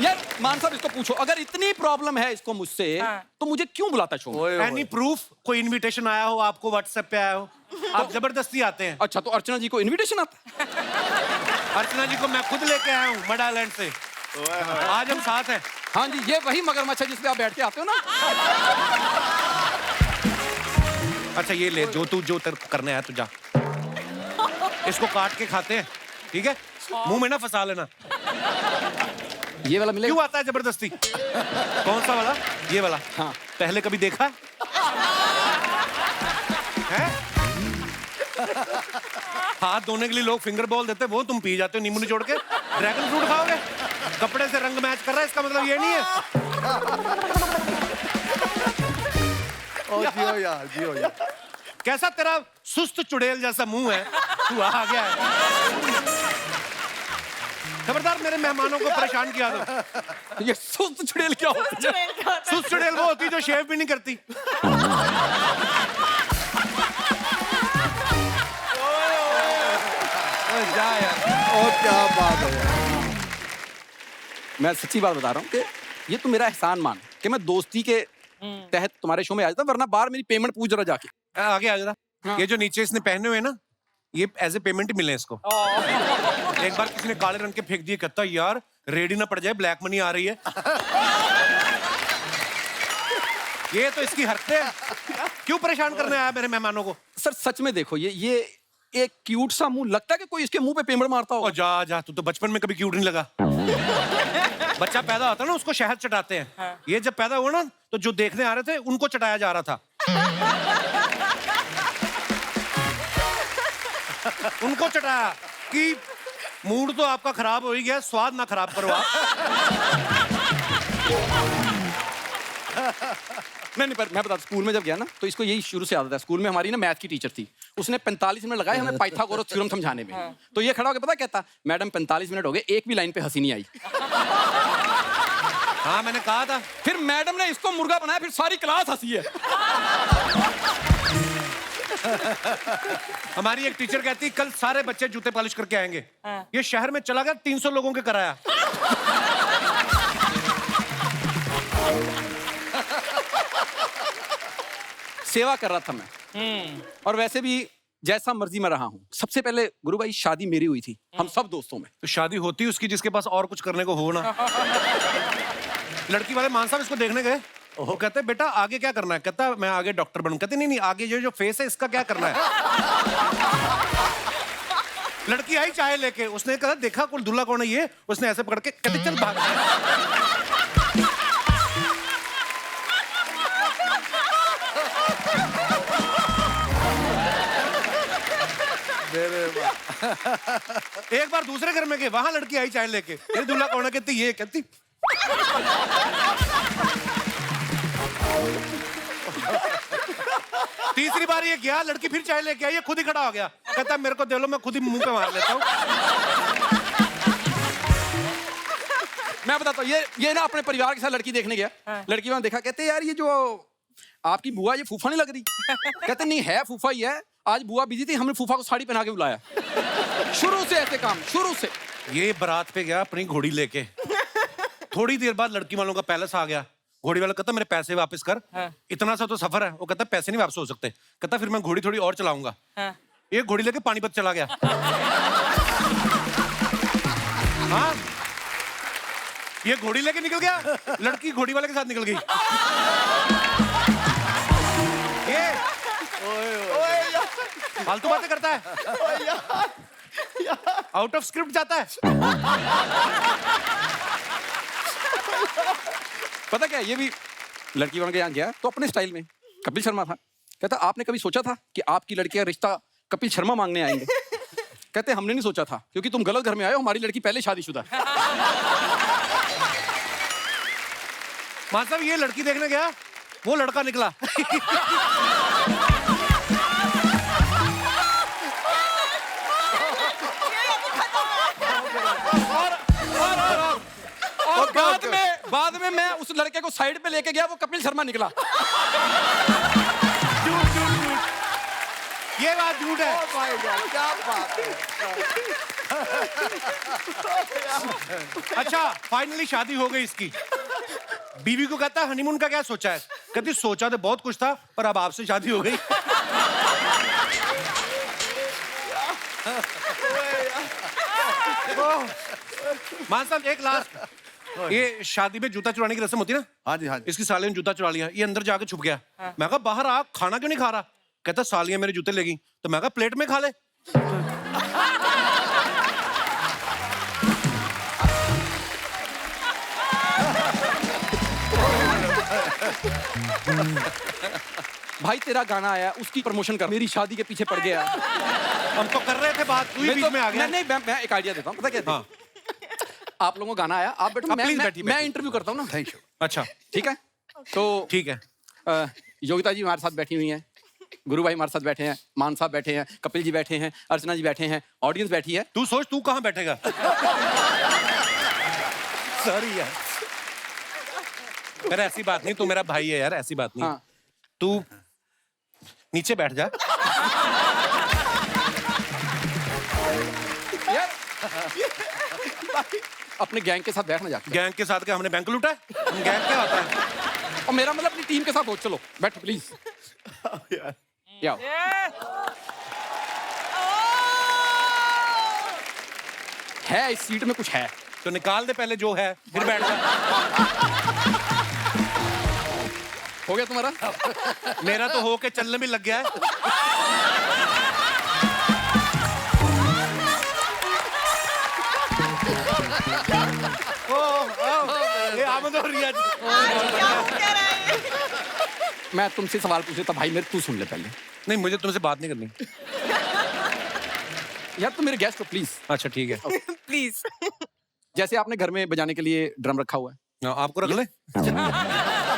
यार मान साहब, इसको पूछो, अगर इतनी प्रॉब्लम है इसको मुझसे, तो मुझे क्यों बुलाता शो में? Any proof? कोई इनविटेशन आया हो आपको, व्हाट्सएप पे आया हो? आप जबरदस्ती आते हैं। अच्छा, तो अर्चना जी को इनविटेशन आता? अर्चना जी को मैं खुद लेके आया हूँ मड आइलैंड से। आज हम साथ हैं। हाँ जी, ये वही मगरमच्छ है जिसपे आप बैठ के आते हो ना। अच्छा ये ले, जो तेरे को करने आया तू जा। इसको काट के खाते हैं, ठीक है? मुंह में ना फंसा लेना। ये वाला मिलेगा? क्यों आता है जबरदस्ती? कौन सा वाला? ये वाला। हाँ। पहले कभी देखा है? हैं? हाथ धोने के लिए लोग फिंगर बॉल देते हैं, वो तुम पी जाते हो नींबू निचोड़ के। ड्रैगन फ्रूट खाओगे? कपड़े से रंग मैच कर रहा है, इसका मतलब ये नहीं है। ओ जियो यार, जियो यार। कैसा तेरा सुस्त चुड़ैल जैसा मुंह है, तू आ गया है। खबरदार मेरे मेहमानों को परेशान किया तो। ये सुस्त चुड़ैल क्या होती है? सुस्त चुड़ैल वो होती है जो शेव भी नहीं करती। जा यार। ओ क्या बात है यार। मैं सच्ची बात बता रहा हूँ कि ये तो मेरा एहसान मान कि मैं दोस्ती के तहत तुम्हारे शो में आया था, वरना बाहर मेरी पेमेंट पूछ रहा जाके। आगे आ जरा। हाँ। ये जो नीचे इसने पहने हुए ना, ये एज ए पेमेंट ही मिले इसको। एक बार किसी ने काले रंग के फेंक दिए, कहता यार रेडी ना पड़ जाए, ब्लैक मनी आ रही है। ये तो इसकी हरकतें हैं। क्यों परेशान करने आया मेरे मेहमानों को? सर सच में देखो, ये एक क्यूट सा मुंह लगता है कि कोई इसके मुंह पे पेमेंट मारता हो। ओ जा जा, तू तो बचपन में कभी क्यूट नहीं लगा। बच्चा पैदा होता है ना, उसको शहद चटाते हैं। हाँ। ये जब पैदा हुआ ना, तो जो देखने आ रहे थे उनको चटाया जा रहा था। उनको चटाया कि मूड तो आपका खराब हो ही गया, स्वाद ना खराब करो आप। नहीं पर मैं बता, स्कूल में जब गया ना तो इसको यही शुरू से आदत है। स्कूल में हमारी ना मैथ की टीचर थी, उसने 45 मिनट लगाए हमें पाइथागोरस थ्योरम समझाने में। तो ये खड़ा होकर पता कहता, मैडम 45 मिनट हो गए, एक भी लाइन पे हंसी नहीं आई। हाँ मैंने कहा था। फिर मैडम ने इसको मुर्गा बनाया, फिर सारी क्लास हंसी है। हमारी एक टीचर कहती कल सारे बच्चे जूते पॉलिश करके आएंगे। ये शहर में चला गया, 300 लोगों के कराया। सेवा कर रहा था मैं, और वैसे भी जैसा मर्जी मैं रहा हूँ। सबसे पहले गुरु भाई शादी मेरी हुई थी, हम सब दोस्तों में। तो शादी होती उसकी जिसके पास और कुछ करने को हो ना। लड़की वाले मान साहब इसको देखने गए, वो कहते बेटा आगे क्या करना है? कहता मैं आगे डॉक्टर बनूं। कहते नहीं नहीं, आगे ये जो फेस है इसका क्या करना है? लड़की आई चाय लेके, उसने कहा देखा कोई दूल्हा कौन है ये? उसने ऐसे पकड़ के कहते चल भाग। एक बार दूसरे घर में गए, वहां लड़की आई चाय लेके, ये दूल्हा कौन है? कहती ये। कहती तीसरी बार ये गया, लड़की फिर चाय लेके आई, ये खुद ही खड़ा हो गया। कहता मेरे को दे लो, मैं खुद ही मुंह पे मार लेता हूँ। मैं बताता हूँ, ये ना अपने परिवार के साथ लड़की देखने गया। लड़की वहां देखा, कहते यार ये जो आपकी बुआ, ये फूफा नहीं लग रही? कहते नहीं है, फूफा ही है। आज बुआ बिजी थी, हमने फूफा को साड़ी पहना के बुलाया। शुरू से ऐसे काम, शुरू से। ये बारात पे गया अपनी घोड़ी लेके। थोड़ी देर बाद लड़की वालों का पैलेस आ गया। घोड़ी वाला कहता मेरे पैसे वापस कर। इतना सा तो सफर है। वो कहता पैसे नहीं वापस हो सकते। कहता फिर मैं घोड़ी थोड़ी और चलाऊंगा। एक घोड़ी लेके पानीपत चला गया। हाँ, ये घोड़ी लेके निकल गया, लड़की घोड़ी वाले के साथ निकल गई। ये फालतू बातें करता है, आउट ऑफ स्क्रिप्ट जाता है। पता क्या, ये भी लड़की बन के यहाँ गया तो अपने स्टाइल में। कपिल शर्मा था, कहता आपने कभी सोचा था कि आपकी लड़की का रिश्ता कपिल शर्मा मांगने आएंगे? कहते हमने नहीं सोचा था, क्योंकि तुम गलत घर में आए हो, हमारी लड़की पहले शादीशुदा है। मान साहब ये लड़की देखने गया, वो लड़का निकला। और बाद में मैं उस लड़के को साइड पे लेके गया, वो कपिल शर्मा निकला। ये बात झूठ है। क्या बात है। अच्छा फाइनली शादी हो गई इसकी। बीवी को कहता हनीमून का क्या सोचा है? कहती सोचा तो बहुत कुछ था, पर अब आपसे शादी हो गई। मान साहब एक लास्ट, ये शादी में जूता चुराने की रस्म होती है ना। हाँ जी, हाँ जी। इसकी सालियों ने जूता चुरा लिया, ये अंदर जाके छुप गया। मैं कहा बाहर आ, खाना क्यों नहीं खा रहा? कहता सालियां मेरे जूते लेगी। तो मैं कहा प्लेट में खा ले। भाई तेरा गाना आया, उसकी प्रमोशन कर, मेरी शादी के पीछे पड़ गया। हम तो कर रहे थे बात, तू ही बीच में आ गया। नहीं, मैं एक आइडिया देता हूँ, पता क्या? हाँ। आप लोगों का गाना आया, आप बैठो, please बैठिए, मैं बैठिए। इंटरव्यू करता हूँ ना। Thank you. अच्छा, ठीक है, तो ठीक है। योगिता जी हमारे साथ बैठी हुई हैं, गुरु भाई हमारे साथ बैठे हैं, मान साहब बैठे हैं, कपिल जी बैठे हैं, अर्चना जी बैठे हैं, ऑडियंस बैठी है। तू सोच, तू कहाँ बैठेगा? सॉरी यार, मेरा ऐसी बात नहीं, तू मेरा भाई है यार, ऐसी बात नहीं। हाँ। तू नीचे बैठ जा। यार अपने गैंग के साथ बैठना जाके, गैंग के साथ क्या हमने बैंक लूटा है? गैंग क्या होता है? और मेरा मतलब अपनी टीम के साथ हो, चलो बैठो प्लीज। या है, इस सीट में कुछ है। तो निकाल दे पहले जो है, फिर बैठ जा। हो गया तुम्हारा? मेरा तो होके चलने भी लग गया है। ये आमद हो रही है। मैं तुमसे सवाल पूछ लेता, भाई मेरे तू सुन ले पहले। नहीं, मुझे तुमसे बात नहीं करनी। यार तुम मेरे गेस्ट हो प्लीज। अच्छा ठीक है। प्लीज। जैसे आपने घर में बजाने के लिए ड्रम रखा हुआ है, आपको रख ले।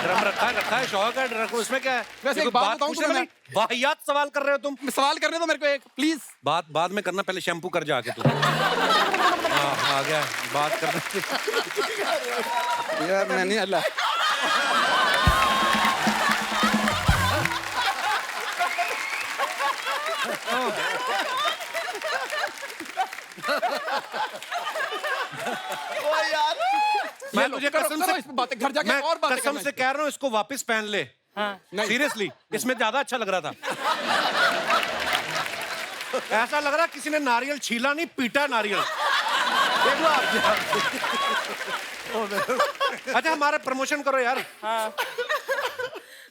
ड्रम रखा है, शौक है ड्रम को, उसमें क्या है? वैसे ये एक कोई बात बताऊं पूछने तुम्हें वाली वाहियात सवाल कर रहे हो तुम। सवाल करने दो मेरे को एक, प्लीज। बात बाद में करना, पहले शैम्पू कर जाके तू। हाँ, आ गया बात करना। यार मैं नहीं अल्लाह। मैं तुझे कसम से इस पे बातें घर जाके मैं और बातें कसम करना से कह रहा हूँ, इसको वापस पहन ले। नहीं। सीरियसली, इसमें ज्यादा अच्छा लग रहा था। ऐसा लग रहा किसी ने नारियल छीला नहीं, पीटा नारियल। देख लो आप। अच्छा हमारा प्रमोशन करो यार।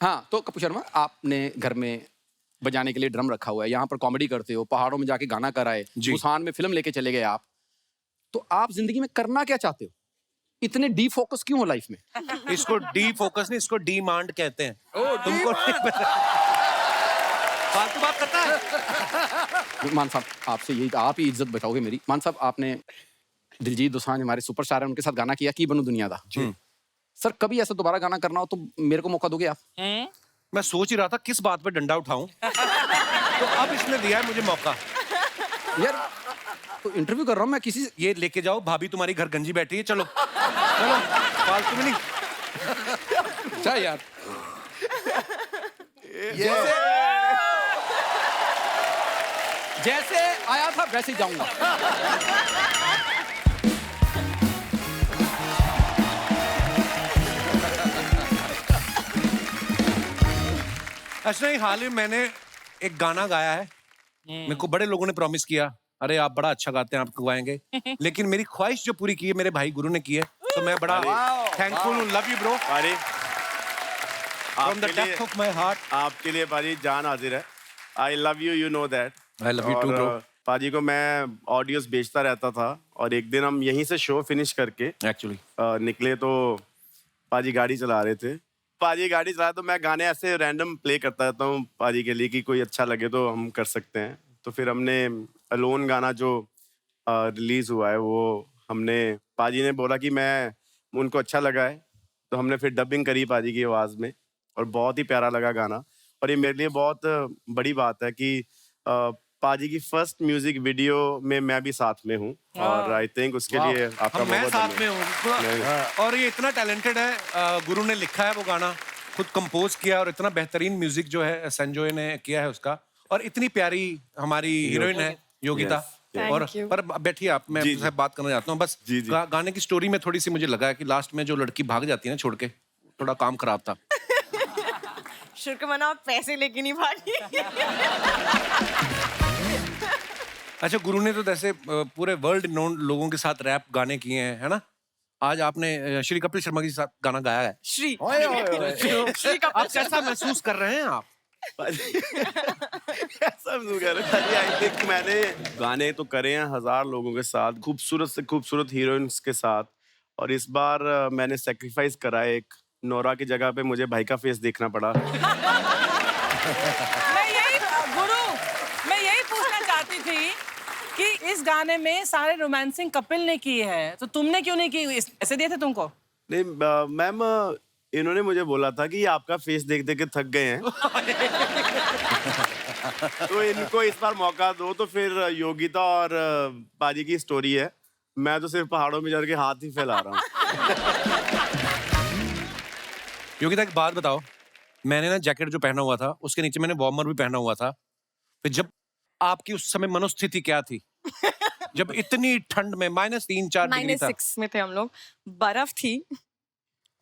हाँ तो कपूर शर्मा, आपने घर में बजाने के लिए ड्रम रखा हुआ है, यहाँ पर कॉमेडी करते हो, पहाड़ों में जाके गाना कराए, बुसान में फिल्म लेके चले गए आप, तो आप जिंदगी में करना क्या चाहते हो? इतने डी फोकस क्यों हो लाइफ में? इसको डी फोकस नहीं, इसको डिमांड कहते हैं। तुमको नहीं पता। फालतू बात करता है। मान साहब आपसे यही, आप ही इज्जत बचाओगे मेरी। मान साहब आपने दिलजीत दोसांझ हमारे सुपरस्टार हैं, उनके साथ गाना किया की बनू दुनिया दा। सर कभी ऐसा दोबारा गाना करना हो तो मेरे को मौका दोगे आप? मैं सोच ही रहा था किस बात पे डंडा उठाऊं, तो अब इसने दिया है मुझे मौका। यार तो इंटरव्यू कर रहा हूँ मैं किसी से। ये लेके जाओ, भाभी तुम्हारी घर गंजी बैठी है, चलो चलो, फालतू में नहीं। अच्छा यार जैसे आया था वैसे ही जाऊंगा। अच्छा नहीं, हाल ही में मैंने एक गाना गाया है। मेरे को बड़े लोगों ने प्रॉमिस किया, अरे आप बड़ा अच्छा गाते हैं, आपको गाएंगे। लेकिन मेरी ख्वाहिश जो पूरी की है मेरे भाई गुरु ने की है, तो मैं बड़ा थैंकफुल हूँ। लव यू ब्रो, पारी from the depth of my heart. आपके लिए पारी जान हाजिर है। I love you, you know that. I love you too bro. पाजी को मैं ऑडियोज बेचता रहता था, और एक दिन हम यहीं से शो फिनिश करके एक्चुअली निकले तो पाजी गाड़ी चला रहे थे। पाजी गाड़ी चला, तो मैं गाने ऐसे रैंडम प्ले करता रहता हूँ पाजी के लिए कि कोई अच्छा लगे तो हम कर सकते हैं। तो फिर हमने अलोन गाना जो रिलीज हुआ है, वो हमने, पाजी ने बोला कि मैं उनको अच्छा लगा है, तो हमने फिर डबिंग करी पाजी की आवाज़ में, और बहुत ही प्यारा लगा गाना। और ये मेरे लिए बहुत बड़ी बात है कि पाजी की फर्स्ट म्यूजिक वीडियो में मैं भी साथ में हूँ, और आई थिंक उसके लिए आपका मैं बहुत साथ में धन्यवाद। हूँ। और ये इतना टैलेंटेड है, गुरु ने लिखा है वो गाना, खुद कंपोज किया, और इतना बेहतरीन म्यूजिक जो है संजय ने किया है उसका, और इतनी प्यारी हमारी हीरोइन है योगिता। और पर बैठिए आप, मैं आपसे बात करना चाहता हूँ बस। गाने की स्टोरी में थोड़ी सी मुझे लगा है कि लास्ट में जो लड़की भाग जाती है ना छोड़ के, थोड़ा काम खराब था। शुक्र मना आप पैसे लेके नहीं भागी। अच्छा, गुरु ने तो जैसे पूरे वर्ल्ड नोन लोगों के साथ रैप गाने किए हैं, है ना? आज आपने श्री कपिल शर्मा के साथ गाना गाया है। श्री आप कैसा महसूस कर रहे हैं आप? आई थिंक मैंने गाने तो करे हैं 1000 लोगों के साथ, खूबसूरत से खूबसूरत हीरोइंस के साथ, और इस बार मैंने सेक्रीफाइस करा है। एक नोरा की जगह पे मुझे भाई का फेस देखना पड़ा। मैं यही पूछना चाहती थी कि इस गाने में सारे रोमांसिंग कपिल ने की है, तो तुमने क्यों नहीं की? ऐसे दिए थे तुमको? नहीं मैम, इन्होंने मुझे बोला था कि ये आपका फेस देख देख के थक गए हैं तो इनको इस बार मौका दो। तो फिर योगिता और पाजी की स्टोरी है, मैं तो सिर्फ पहाड़ों में चढ़ के हाथ ही फैला रहा हूँ। योगिता एक बात बताओ, मैंने ना जैकेट जो पहना हुआ था उसके नीचे मैंने वार्मर भी पहना हुआ था, फिर जब आपकी उस समय मनोस्थिति क्या थी जब इतनी ठंड में -3-4 डिग्री था? -6 में थे हम लोग, बर्फ थी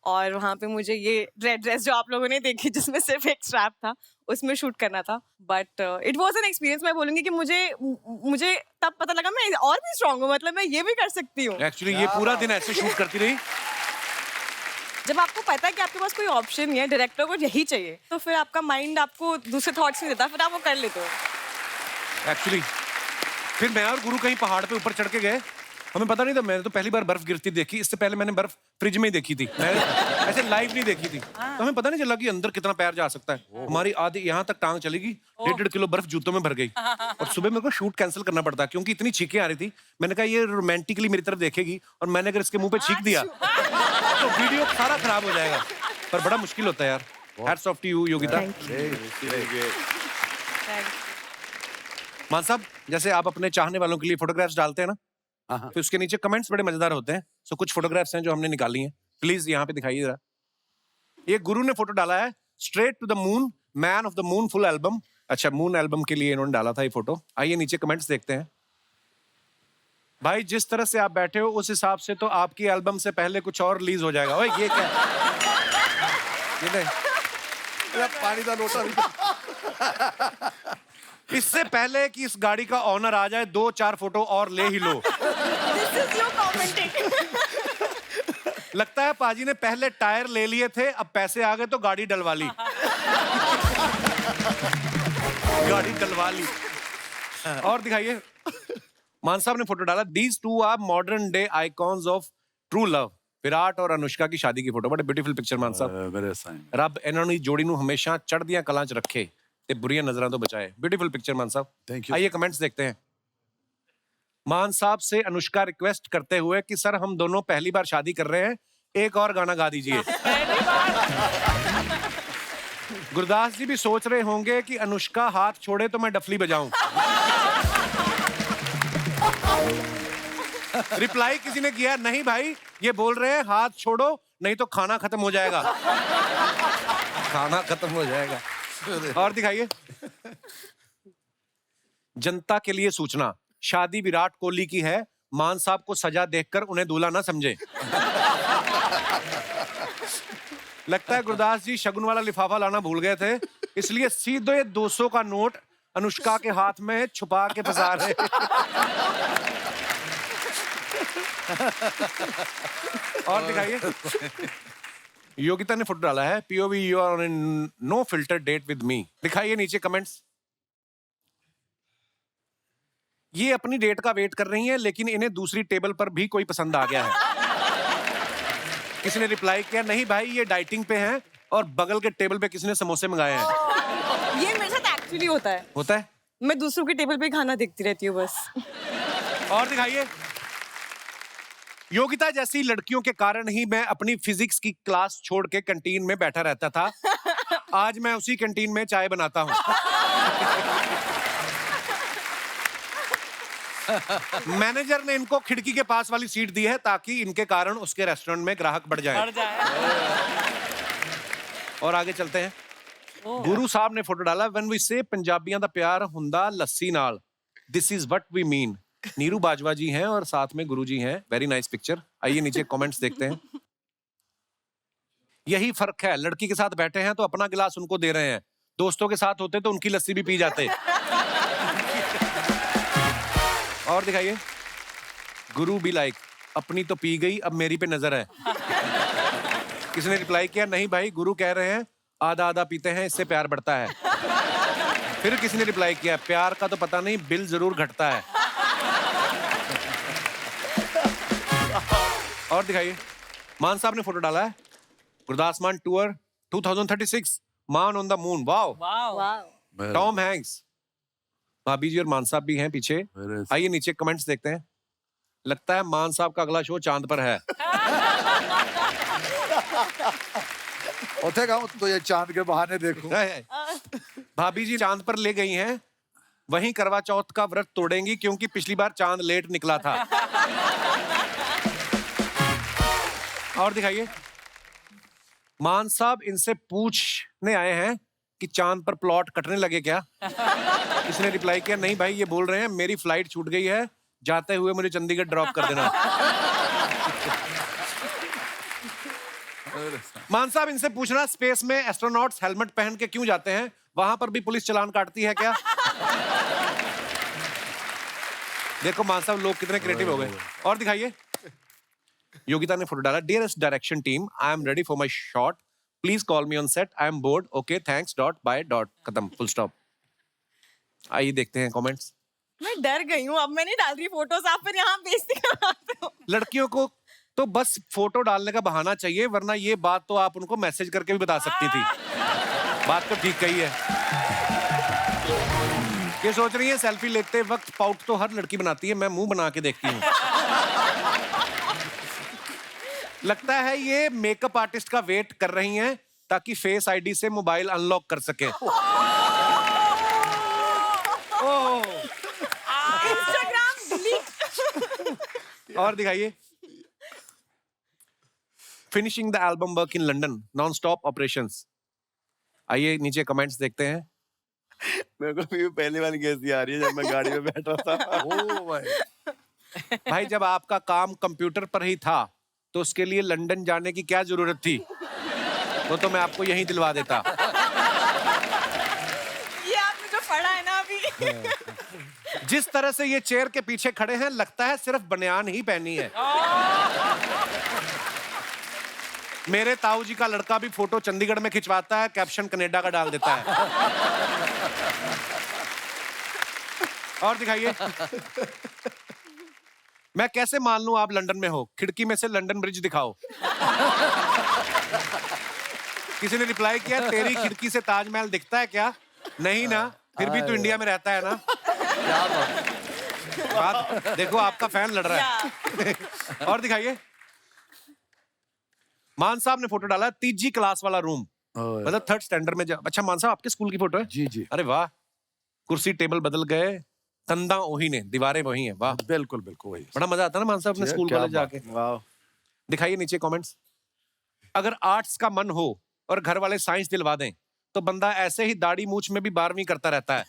और वहां पे मुझे ये रेड ड्रेस जो आप लोगों ने देखी जिसमें सिर्फ एक स्ट्रैप था, उसमें शूट करना था। But it was an experience. मैं बोलूंगी कि मुझे तब पता लगा मैं और भी स्ट्रांग हूँ, मतलब मैं ये भी कर सकती हूँ। एक्चुअली ये पूरा दिन ऐसे शूट करती रही। जब आपको पता है कि आपके पास कोई ऑप्शन नहीं है, डायरेक्टर को यही चाहिए, तो फिर आपका माइंड आपको दूसरे थॉट्स नहीं देता, फिर आप वो कर लेते हो। एक्चुअली फिर मैं और गुरु कहीं पहाड़ पे ऊपर चढ़ के गए, हमें पता नहीं था। मैंने तो पहली बार बर्फ गिरती देखी, इससे पहले मैंने बर्फ फ्रिज में ही देखी थी, मैं ऐसे लाइव नहीं देखी थी। तो हमें पता नहीं चला कि अंदर कितना पैर जा सकता है। हमारी आधी यहाँ तक टांग चलेगी, 1.5 किलो बर्फ जूतों में भर गई और सुबह मेरे को शूट कैंसिल करना पड़ता क्योंकि इतनी छींकें आ रही थी। मैंने कहा ये रोमांटिकली मेरी तरफ देखेगी और मैंने अगर इसके मुंह पे छींक दिया तो वीडियो सारा खराब हो जाएगा। पर बड़ा मुश्किल होता है यार। Hats off to you Yogita. Mann साहब, जैसे आप अपने चाहने वालों के लिए फोटोग्राफ्स डालते हैं ना, फिर उसके नीचे कमेंट्स बड़े मजेदार होते हैं। सो कुछ फोटोग्राफ्स हैं जो हमने निकाली हैं, प्लीज यहाँ पे दिखाइए जरा। ये गुरु ने फोटो डाला है, straight to the moon, man of the moon full album. अच्छा, मून एल्बम के लिए इन्होंने डाला था ये फोटो। आइए नीचे कमेंट्स देखते हैं। भाई जिस तरह से आप बैठे हो उस हिसाब से तो आपकी एल्बम से पहले कुछ और रिलीज हो जाएगा। ओए ये क्या ये नहीं, पानी का लोटा भी। इससे पहले कि इस गाड़ी का ऑनर आ जाए 2-4 फोटो और ले ही लो। This is you commenting. लगता है पाजी ने पहले टायर ले लिए थे, अब पैसे आ गए तो गाड़ी डलवा ली। गाड़ी डलवा ली। और दिखाइए। मान साहब ने फोटो डाला, these two are modern day icons of true love. Virat और अनुष्का की शादी की फोटो, बड़े ब्यूटीफुल पिक्चर मान साहब। रब इन्होंने जोड़ी नू हमेशा चढ़दियां कलां च रखे ते बुरियां नजरां तो बचाए। ब्यूटीफुल पिक्चर मान साहब। Thank you. आइए कमेंट्स देखते हैं। मान साहब से अनुष्का रिक्वेस्ट करते हुए कि सर हम दोनों पहली बार शादी कर रहे हैं, एक और गाना गा दीजिए। गुरदास जी भी सोच रहे होंगे कि अनुष्का हाथ छोड़े तो मैं डफली बजाऊं। रिप्लाई किसी ने किया, नहीं भाई ये बोल रहे हैं हाथ छोड़ो नहीं तो खाना खत्म हो जाएगा। खाना खत्म हो जाएगा। और दिखाइए। जनता के लिए सूचना, शादी विराट कोहली की है, मान साहब को सजा देखकर उन्हें दूल्हा ना समझे। लगता है गुरदास जी शगुन वाला लिफाफा लाना भूल गए थे, इसलिए सीधे 200 का नोट अनुष्का के हाथ में छुपा के फंसा रहे। और दिखाइए। योगिता ने फोटो डाला है, POV you are on no filter date with me. दिखाइए नीचे कमेंट्स। ये अपनी डेट का वेट कर रही हैं, लेकिन इन्हें दूसरी टेबल पर भी कोई पसंद आ गया है। किसी ने रिप्लाई किया, नहीं भाई ये डाइटिंग पे हैं और बगल के टेबल पे किसी ने समोसे मंगाए हैं। ये मेरे साथ एक्चुअली होता है। होता है? मैं दूसरों की टेबल पे खाना देखती रहती हूँ बस। और दिखाइए। योगिता जैसी लड़कियों के कारण ही मैं अपनी फिजिक्स की क्लास छोड़ के कैंटीन में बैठा रहता था। आज मैं उसी कैंटीन में चाय बनाता हूँ। मैनेजर ने इनको खिड़की के पास वाली सीट दी है ताकि इनके कारण उसके रेस्टोरेंट में ग्राहक बढ़ जाए। और आगे चलते हैं। गुरु साहब ने फोटो डाला, व्हेन वी से पंजाबियों दा प्यार हुंदा लस्सी नाल, this is what we mean. Neeru Bajwa ji हैं और साथ में गुरु जी हैं। Very nice picture. आइए नीचे कमेंट्स देखते हैं। यही फर्क है, लड़की के साथ बैठे हैं तो अपना गिलास उनको दे रहे हैं, दोस्तों के साथ होते तो उनकी लस्सी भी पी जाते। और दिखाइए। गुरु भी लाइक, अपनी तो पी गई अब मेरी पे नजर है। किसी ने रिप्लाई किया, नहीं भाई गुरु कह रहे हैं आधा आधा पीते हैं इससे प्यार बढ़ता है। फिर किसी ने रिप्लाई किया, प्यार का तो पता नहीं बिल जरूर घटता है। और दिखाइए। मान साहब ने फोटो डाला है, गुरदास मान टूर 2036 मान on the moon, wow. Wow. Tom Hanks, भाभी जी और मान साहब भी हैं पीछे। आइए नीचे कमेंट्स देखते हैं। लगता है मान साहब का अगला शो चांद पर है। उठे गाऊं तो ये चांद के बहाने देखो। भाभी जी चांद पर ले गई हैं, वहीं करवा चौथ का व्रत तोड़ेंगी क्योंकि पिछली बार चांद लेट निकला था। और दिखाइए, मान साहब इनसे पूछने आए हैं कि चांद पर प्लॉट कटने लगे क्या। इसने रिप्लाई किया, नहीं भाई, ये बोल रहे हैं मेरी फ्लाइट छूट गई है, जाते हुए मुझे चंडीगढ़ ड्रॉप कर देना। मान साहब इनसे पूछना, स्पेस में एस्ट्रोनॉट्स हेलमेट पहन के क्यों जाते हैं, वहां पर भी पुलिस चालान काटती है क्या। देखो मान साहब लोग कितने क्रिएटिव हो गए। और दिखाइए, योगिता ने फोटो डाला, dearest direction team, I am ready for my shot, please call me on set, I am board, okay thanks, dot by dot, खत्म, फुल स्टॉप। आइए देखते हैं कमेंट्स। मैं डर गई हूँ, अब मैं नहीं डाल रही फोटोज, आप फिर यहाँ बेइज्जती करवाते हो। लड़कियों को तो बस फोटो डालने का बहाना चाहिए, वरना ये बात तो आप उनको मैसेज करके भी बता सकती थी। बात तो ठीक कही है। ये सोच रही है सेल्फी लेते वक्त पाउट तो हर लड़की बनाती है, मैं मुंह बना के देखती हूँ। लगता है ये मेकअप आर्टिस्ट का वेट कर रही हैं ताकि फेस आईडी से मोबाइल अनलॉक कर सके। Instagram delete. और दिखाइए, finishing the album work in London, non stop operations. आइए नीचे कमेंट्स देखते हैं। मेरे को भी पहली बार गैस आ रही है जब मैं गाड़ी में बैठा था। ओ भाई, भाई जब आपका काम कंप्यूटर पर ही था तो उसके लिए लंदन जाने की क्या जरूरत थी, तो मैं आपको यहीं दिलवा देता। ये आपने जो पढ़ा है ना अभी। जिस तरह से ये चेयर के पीछे खड़े हैं, लगता है सिर्फ बनियान ही पहनी है। मेरे ताऊ जी का लड़का भी फोटो चंडीगढ़ में खिंचवाता है, कैप्शन कनाडा का डाल देता है। और दिखाइए, मैं कैसे मान लूं आप लंदन में हो, खिड़की में से लंदन ब्रिज दिखाओ। किसी ने रिप्लाई किया, तेरी खिड़की से ताजमहल दिखता है क्या। नहीं ना, फिर भी तो इंडिया में रहता है ना। बात देखो, आपका फैन लड़ रहा है। और दिखाइए, मान साहब ने फोटो डाला, तीसरी क्लास वाला रूम, मतलब थर्ड स्टैंडर्ड में। अच्छा मान साहब आपके स्कूल की फोटो है। जी जी, अरे वाह, कुर्सी टेबल बदल गए, कंधा वही ने, दीवारें वही हैं, वाह। बिल्कुल बिल्कुल वही। बड़ा मजा आता है ना मान साहब अपने स्कूल कॉलेज जाके। वाह। दिखाइए नीचे कमेंट्स। अगर आर्ट्स का मन हो और घर वाले साइंस दिलवा दें तो बंदा ऐसे ही दाढ़ी मूछ में भी 12वीं करता रहता है।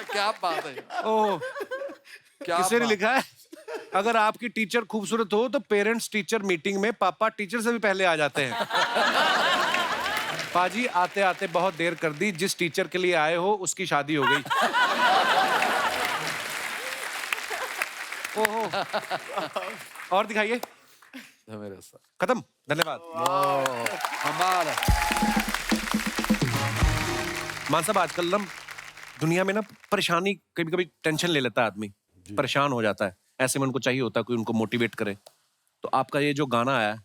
क्या बात है। ओह, क्या किसी ने बात। लिखा है, अगर आपकी टीचर खूबसूरत हो तो पेरेंट्स टीचर मीटिंग में पापा टीचर से भी पहले आ जाते हैं। पाजी आते आते बहुत देर कर दी, जिस टीचर के लिए आए हो उसकी शादी हो गई। ओहो। और दिखाइए, मेरे साथ खत्म, धन्यवाद। हमारा मान साहब आजकल ना दुनिया में ना परेशानी, कभी कभी टेंशन ले लेता है आदमी, परेशान हो जाता है, ऐसे में उनको चाहिए होता है कोई उनको मोटिवेट करे। तो आपका ये जो गाना आया,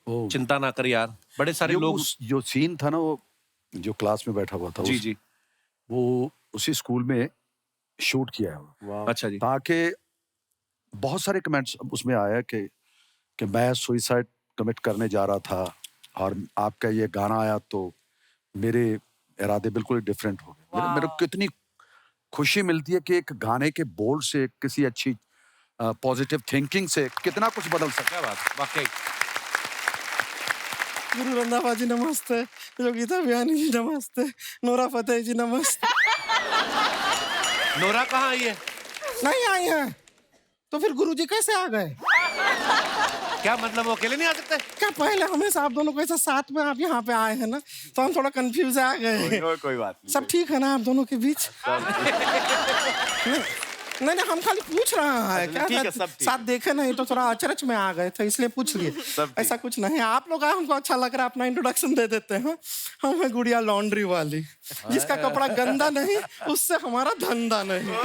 चिंता ना कर यार, बड़े सारे लोग, जो सीन था ना, वो जो क्लास में बैठा हुआ था, जी जी, वो उसी स्कूल में शूट किया है वो। अच्छा जी, ताकि बहुत सारे कमेंट्स उसमें आया कि मैं सुइसाइड कमिट करने जा रहा था और आपका ये गाना आया तो मेरे इरादे बिल्कुल डिफरेंट हो गए। मेरे को कितनी खुशी मिलती है कि एक गाने के बोल से, किसी अच्छी पॉजिटिव थिंकिंग से कितना कुछ बदल सकता क्या बात, वाकई। गुरु रंधावा जी नमस्ते, योगिता बयानी जी नमस्ते, नोरा फतेह जी नमस्ते। नोरा कहाँ आई है? नहीं आई हैं, तो फिर गुरु जी कैसे आ गए? क्या मतलब, वो अकेले नहीं आ सकते? क्या पहले हमेशा आप दोनों को ऐसा साथ में आप यहाँ पे आए हैं ना, तो हम थोड़ा कंफ्यूज आ गए। कोई बात नहीं। सब ठीक है ना आप दोनों के बीच? नहीं हम खाली पूछ रहा है क्या ठीक है, सब ठीक साथ देखे नहीं तो थोड़ा अचरज में आ गए थे इसलिए पूछ लिए ठीक। ऐसा कुछ नहीं आप लोग आए हमको अच्छा लग रहा है अपना इंट्रोडक्शन दे देते हैं हम है गुड़िया लॉन्ड्री वाली जिसका कपड़ा गंदा नहीं उससे हमारा धंधा नहीं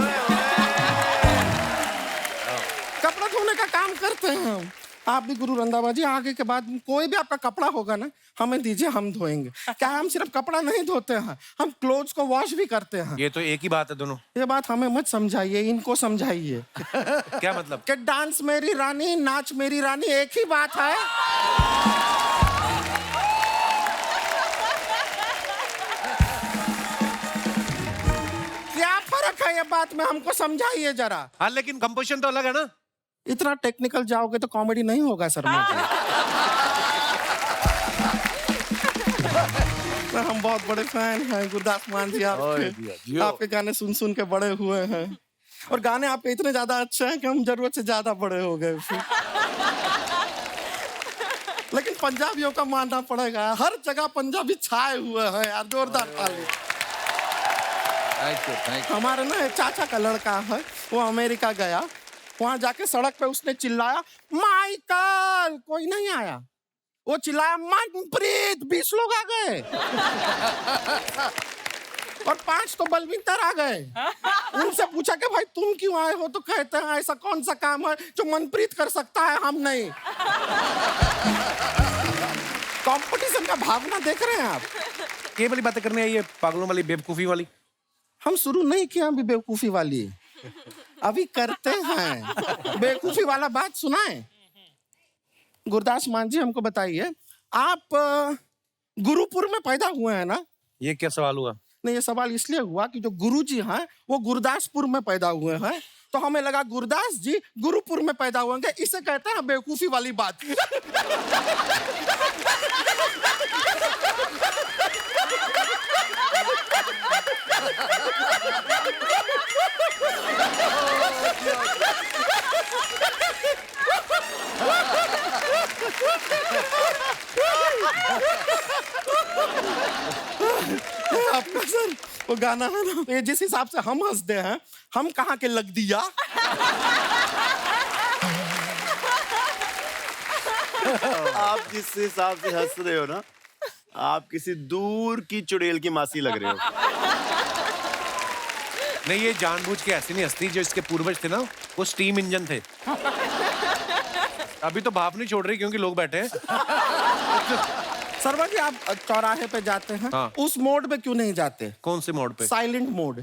कपड़ा धोने का काम करते हैं हम आप भी गुरु रंधावा जी आगे के बाद कोई भी आपका कपड़ा होगा ना हमें दीजिए हम धोएंगे क्या हम सिर्फ कपड़ा नहीं धोते हैं हम क्लोथ्स को वॉश भी करते हैं ये तो एक ही बात है दोनों। ये बात हमें मत समझाइए इनको समझाइए क्या मतलब? कि डांस मेरी रानी नाच मेरी रानी एक ही बात है क्या फर्क है ये बात में हमको समझाइए जरा। हाँ लेकिन कंपोजिशन तो अलग है ना। इतना टेक्निकल जाओगे तो कॉमेडी नहीं होगा सर हम बहुत बड़े फैन हैं गुरदास मान जी आपके आपके गाने सुन सुन के बड़े हुए हैं और गाने आपके इतने ज्यादा अच्छे हैं कि हम जरूरत से ज्यादा बड़े हो गए लेकिन पंजाबियों का मानना पड़ेगा हर जगह पंजाबी छाए हुए हैं यार जोरदार ताली। हमारे ना एक चाचा का लड़का है वो अमेरिका गया वहां जाके सड़क पे उसने चिल्लाया माइकल कोई नहीं आया वो चिल्लाया मनप्रीत 20 लोग आ गए और 5 तो बलविंदर आ गए उनसे पूछा कि भाई तुम क्यों आए हो तो कहते हैं ऐसा कौन सा काम है जो मनप्रीत कर सकता है हम नहीं। कंपटीशन का भावना देख रहे हैं आप ये वाली बातें करने आई है पागलों वाली बेवकूफी वाली। हम शुरू नहीं किया अभी बेवकूफी वाली अभी करते हैं बेवकूफी वाला बात सुनाए। गुरदास मान जी हमको बताइए आप गुरुपुर में पैदा हुए हैं ना। ये क्या सवाल हुआ? नहीं ये सवाल इसलिए हुआ कि जो गुरु जी हैं वो गुरदासपुर में पैदा हुए हैं तो हमें लगा गुरदास जी गुरुपुर में पैदा हुए इसे कहते हैं बेवकूफी वाली बात। आपका सर वो गाना है ना ये जिस हिसाब से हम हंसते हैं हम कहाँ के लग दिया। आप जिस हिसाब से हंस रहे हो ना आप किसी दूर की चुड़ैल की मासी लग रहे हो। नहीं ये जानबूझ के ऐसी नहीं हंसती जो इसके पूर्वज थे ना वो स्टीम इंजन थे। अभी तो भाप नहीं छोड़ रही क्योंकि लोग बैठे हैं। सरवा जी आप चौराहे पे जाते हैं हाँ। उस मोड पे क्यों नहीं जाते? कौन से मोड पे? Silent mode.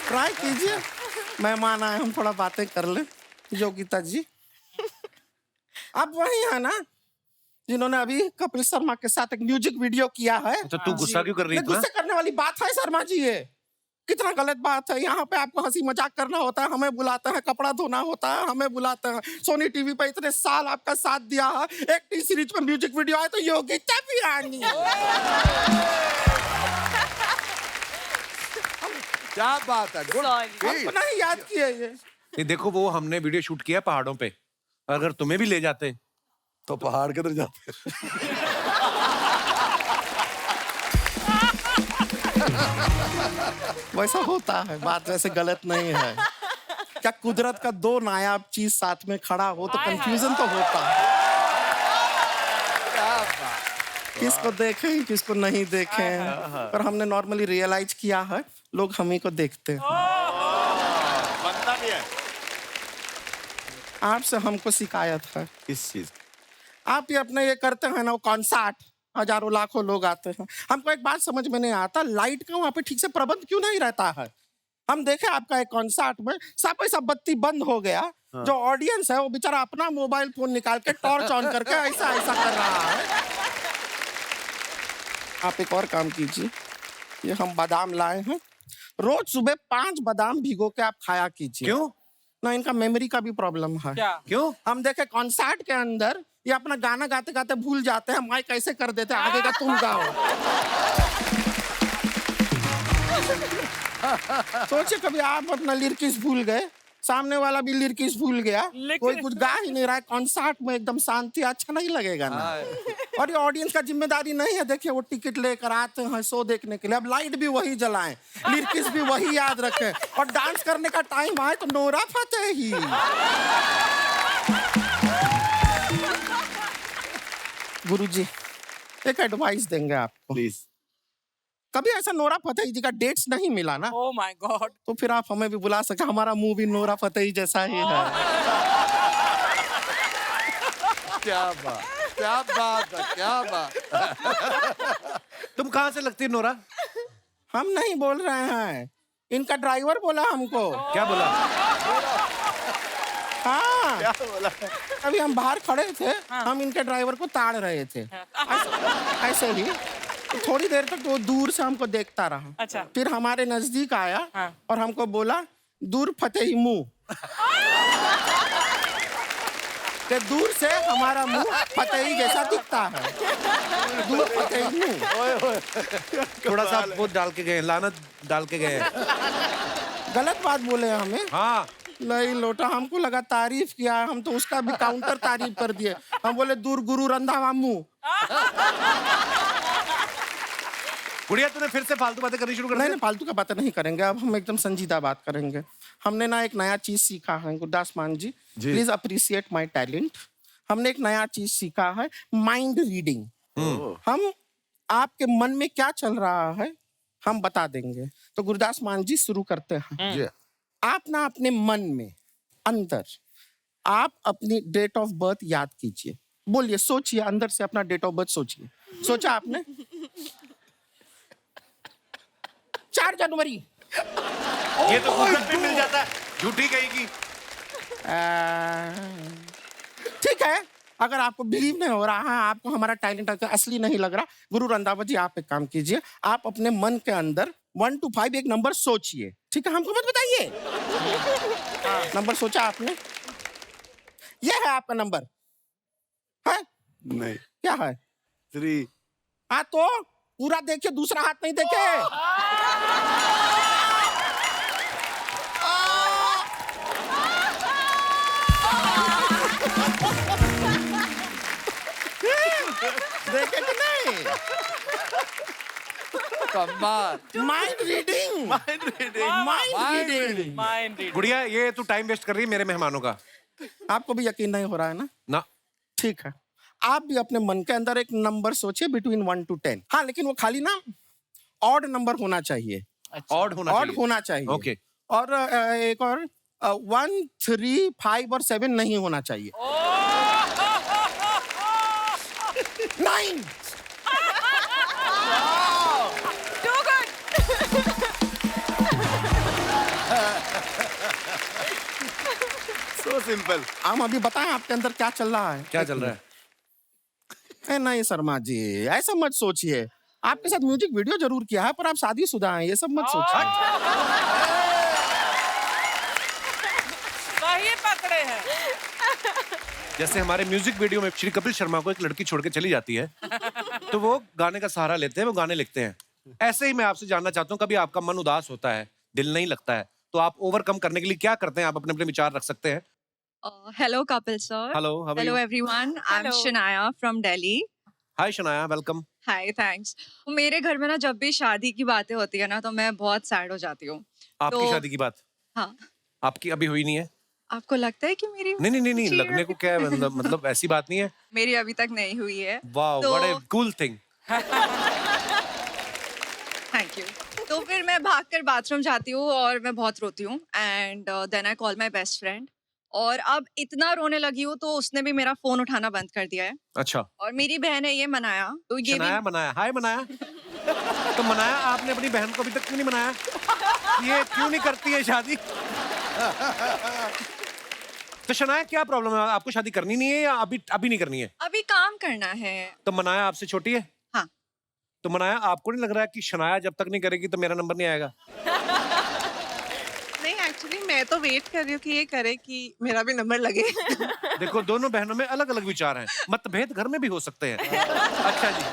ट्राई कीजिए मेहमान आए हम थोड़ा बातें कर ले। योगिता जी आप वही है ना जिन्होंने अभी कपिल शर्मा के साथ एक म्यूजिक वीडियो किया है। तो तू गुस्सा क्यों कर रही है? गुस्से करने वाली बात है शर्मा जी ये कितना गलत बात है। यहाँ पे आपको हंसी मजाक करना होता है हमें बुलाते हैं कपड़ा धोना होता है हमें बुलाते हैं। सोनी टीवी पे इतने साल आपका साथ दिया है एक टी सीरीज पे म्यूजिक वीडियो आया तो योगिता भी आनी है। क्या बात है Sorry. अपना ही याद किया ये। ये देखो वो हमने वीडियो शूट किया पहाड़ों पे अगर तुम्हें भी ले जाते तो पहाड़ किधर जाते वैसा होता है बात वैसे गलत नहीं है। क्या कुदरत का दो नायाब चीज साथ में खड़ा हो तो कंफ्यूजन तो होता है। किसको देखें किसको नहीं देखें पर हमने नॉर्मली रियलाइज किया है लोग हम ही को देखते हैं। बनता भी है। आपसे हमको शिकायत है किस चीज? आप ये अपने ये करते हैं ना वो कॉन्सर्ट हजारों लाखों लोग आते हैं हमको एक बात समझ में नहीं आता लाइट का वहाँ पे ठीक से प्रबंध क्यों नहीं रहता है। हम देखे आपका एक कॉन्सर्ट में सब ऐसा बत्ती बंद हो गया जो ऑडियंस है वो बेचारा अपना मोबाइल फोन निकाल के टॉर्च ऑन करके ऐसा ऐसा कर रहा है। आप एक और काम कीजिए ये हम बादाम लाए हैं रोज सुबह 5 बादाम भिगो के आप खाया कीजिए। क्यों? ना इनका मेमोरी का भी प्रॉब्लम है। क्या? क्यों? हम देखे कॉन्सर्ट के अंदर ये अपना गाना गाते गाते भूल जाते हैं माइक कैसे कर देते हैं आगे का तुम गाओ। सोचिए कभी आप अपना लिरिक्स भूल गए सामने वाला भी लिरिक्स भूल गया कोई कुछ गा ही नहीं रहा है कॉन्सर्ट में एकदम शांति अच्छा नहीं लगेगा ना। और ये ऑडियंस का जिम्मेदारी नहीं है। देखिए वो टिकट लेकर आते हैं शो देखने के लिए, अब लाइट भी वही जलाएं, लिरिक्स भी वही याद रखें, और डांस करने का टाइम आए तो नोरा फतेही। गुरुजी एक एडवाइस देंगे आपको, प्लीज। कभी ऐसा नोरा फतेही जी का डेट्स नहीं मिला ना, Oh my God. तो फिर आप हमें भी बुला सके, हमारा मुंह भी नोरा फतेही जैसा ही है। क्या बात, क्या बात है, क्या बात। तुम कहाँ से लगती है नोरा? हम नहीं बोल रहे हैं, इनका ड्राइवर बोला हमको। क्या बोला? हाँ, क्या बोला? अभी हम बाहर खड़े थे, हम इनके ड्राइवर को ताड़ रहे थे, ऐसे ही। तो थोड़ी देर तक वो दूर से हमको देखता रहा, अच्छा। फिर हमारे नजदीक आया हाँ। और हमको बोला दूर फतेही मुंह। कि दूर से हमारा मुंह फतेही जैसा दिखता है, दूर फतेही मुंह। थोड़ा सा वो डाल के गए, लानत डाल के गए। गलत बात बोले हमें। हाँ, नहीं लोटा, हमको लगा तारीफ किया, हम तो उसका भी काउंटर तारीफ कर दिए। हम बोले दूर गुरु रंधावा मुंह। गुड़िया तूने फिर से फालतू बातें करनी शुरू कर नहीं दी। नहीं, फालतू का बातें नहीं करेंगे, अब हम एकदम संजीदा बात करेंगे। हमने ना एक नया चीज सीखा है गुरदास मान जी, प्लीज अप्रिशिएट माय टैलेंट। हमने एक नया चीज सीखा है, माइंड रीडिंग। हम आपके मन में क्या चल रहा है हम बता देंगे। तो गुरदास मान जी शुरू करते हैं। जी। आप ना अपने मन में अंदर आप अपनी डेट ऑफ बर्थ याद कीजिए, बोलिए, सोचिए, अंदर से अपना डेट ऑफ बर्थ सोचिए। सोचा आपने? 4 जनवरी। ये तो गूगल पे मिल जाता है, झूठी कहेगी। ठीक है, अगर आपको बिलीव नहीं हो रहा है, आपको हमारा टैलेंट असली नहीं लग रहा, गुरु रंधावा जी आप एक काम कीजिए, आप अपने मन के अंदर 1 to 5 एक नंबर सोचिए, ठीक है? हमको मत बताइए। नंबर सोचा आपने? ये है आपका नंबर है? नहीं। क्या है? 3। हाँ तो पूरा देखिए, दूसरा हाथ नहीं देखे। देखे कि नहीं? कमाल। Mind reading, mind reading. Mind reading. गुड़िया ये तू टाइम वेस्ट कर रही है मेरे मेहमानों का। आपको भी यकीन नहीं हो रहा है ना? ना, ठीक है, आप भी अपने मन के अंदर एक नंबर सोचिए बिटवीन 1 to 10। हाँ, लेकिन वो खाली ना ऑड नंबर होना चाहिए, ऑड होना ऑड चाहिए। होना चाहिए। ओके। और एक और 1, 3, 5 और 7 नहीं होना चाहिए। 9। Too good. So simple. हम अभी बताएं आपके अंदर क्या चल रहा है? क्या चल रहा है? नहीं शर्मा जी, ऐसा मत सोचिए। आपके साथ म्यूजिक वीडियो जरूर किया है, पर आप शादीशुदा हैं, ये सब मत सोचिए। सही पकड़े हैं। जैसे हमारे म्यूजिक वीडियो में श्री कपिल शर्मा को एक लड़की छोड़ के चली जाती है, तो वो गाने का सहारा लेते हैं, वो गाने लिखते हैं। ऐसे ही मैं आपसे जानना चाहता हूँ, कभी आपका मन उदास होता है, दिल नहीं लगता है, तो आप ओवरकम करने के लिए क्या करते हैं? आप अपने अपने विचार रख सकते हैं। Hello, Kapil sir. Hello, how are Hello, you? everyone. I'm Hello. Shania from Delhi. Hi Shanaya, welcome. Hi, thanks. मेरे घर में ना जब भी शादी की बातें होती है ना, तो मैं बहुत सैड हो जाती हूँ। आपकी तो- शादी की बात हाँ, आपकी अभी हुई नहीं है? आपको लगता है कि मेरी नहीं नहीं नहीं नहीं, जी, लगने को क्या है, मतलब ऐसी बात नहीं है। मेरी अभी तक नहीं हुई है। वाह, तो- what a cool thing. Thank you. तो फिर मैं भागकर बाथरूम जाती हूँ और मैं बहुत रोती हूँ, and then I call my best friend. और अब इतना रोने लगी हूँ तो उसने भी मेरा फोन उठाना बंद कर दिया है। अच्छा, और मेरी बहन है ये मनाया, तो ये शनाया भी मनाया, हाय मनाया। तो मनाया, आपने अपनी बहन को अभी तक क्यों नहीं मनाया? ये क्यों नहीं करती है शादी? तो शनाया क्या प्रॉब्लम है? आपको शादी करनी नहीं है या अभी नहीं करनी है? अभी काम करना है। तो मनाया आपसे छोटी है? हाँ। तो मनाया, आपको नहीं लग रहा है कि शनाया जब तक नहीं करेगी तो मेरा नंबर नहीं आएगा? नहीं, एक्चुअली मैं तो वेट कर रही हूँ कि ये करे कि मेरा भी नंबर लगे। देखो, दोनों बहनों में अलग अलग विचार हैं, मतभेद घर में भी हो सकते हैं। अच्छा जी,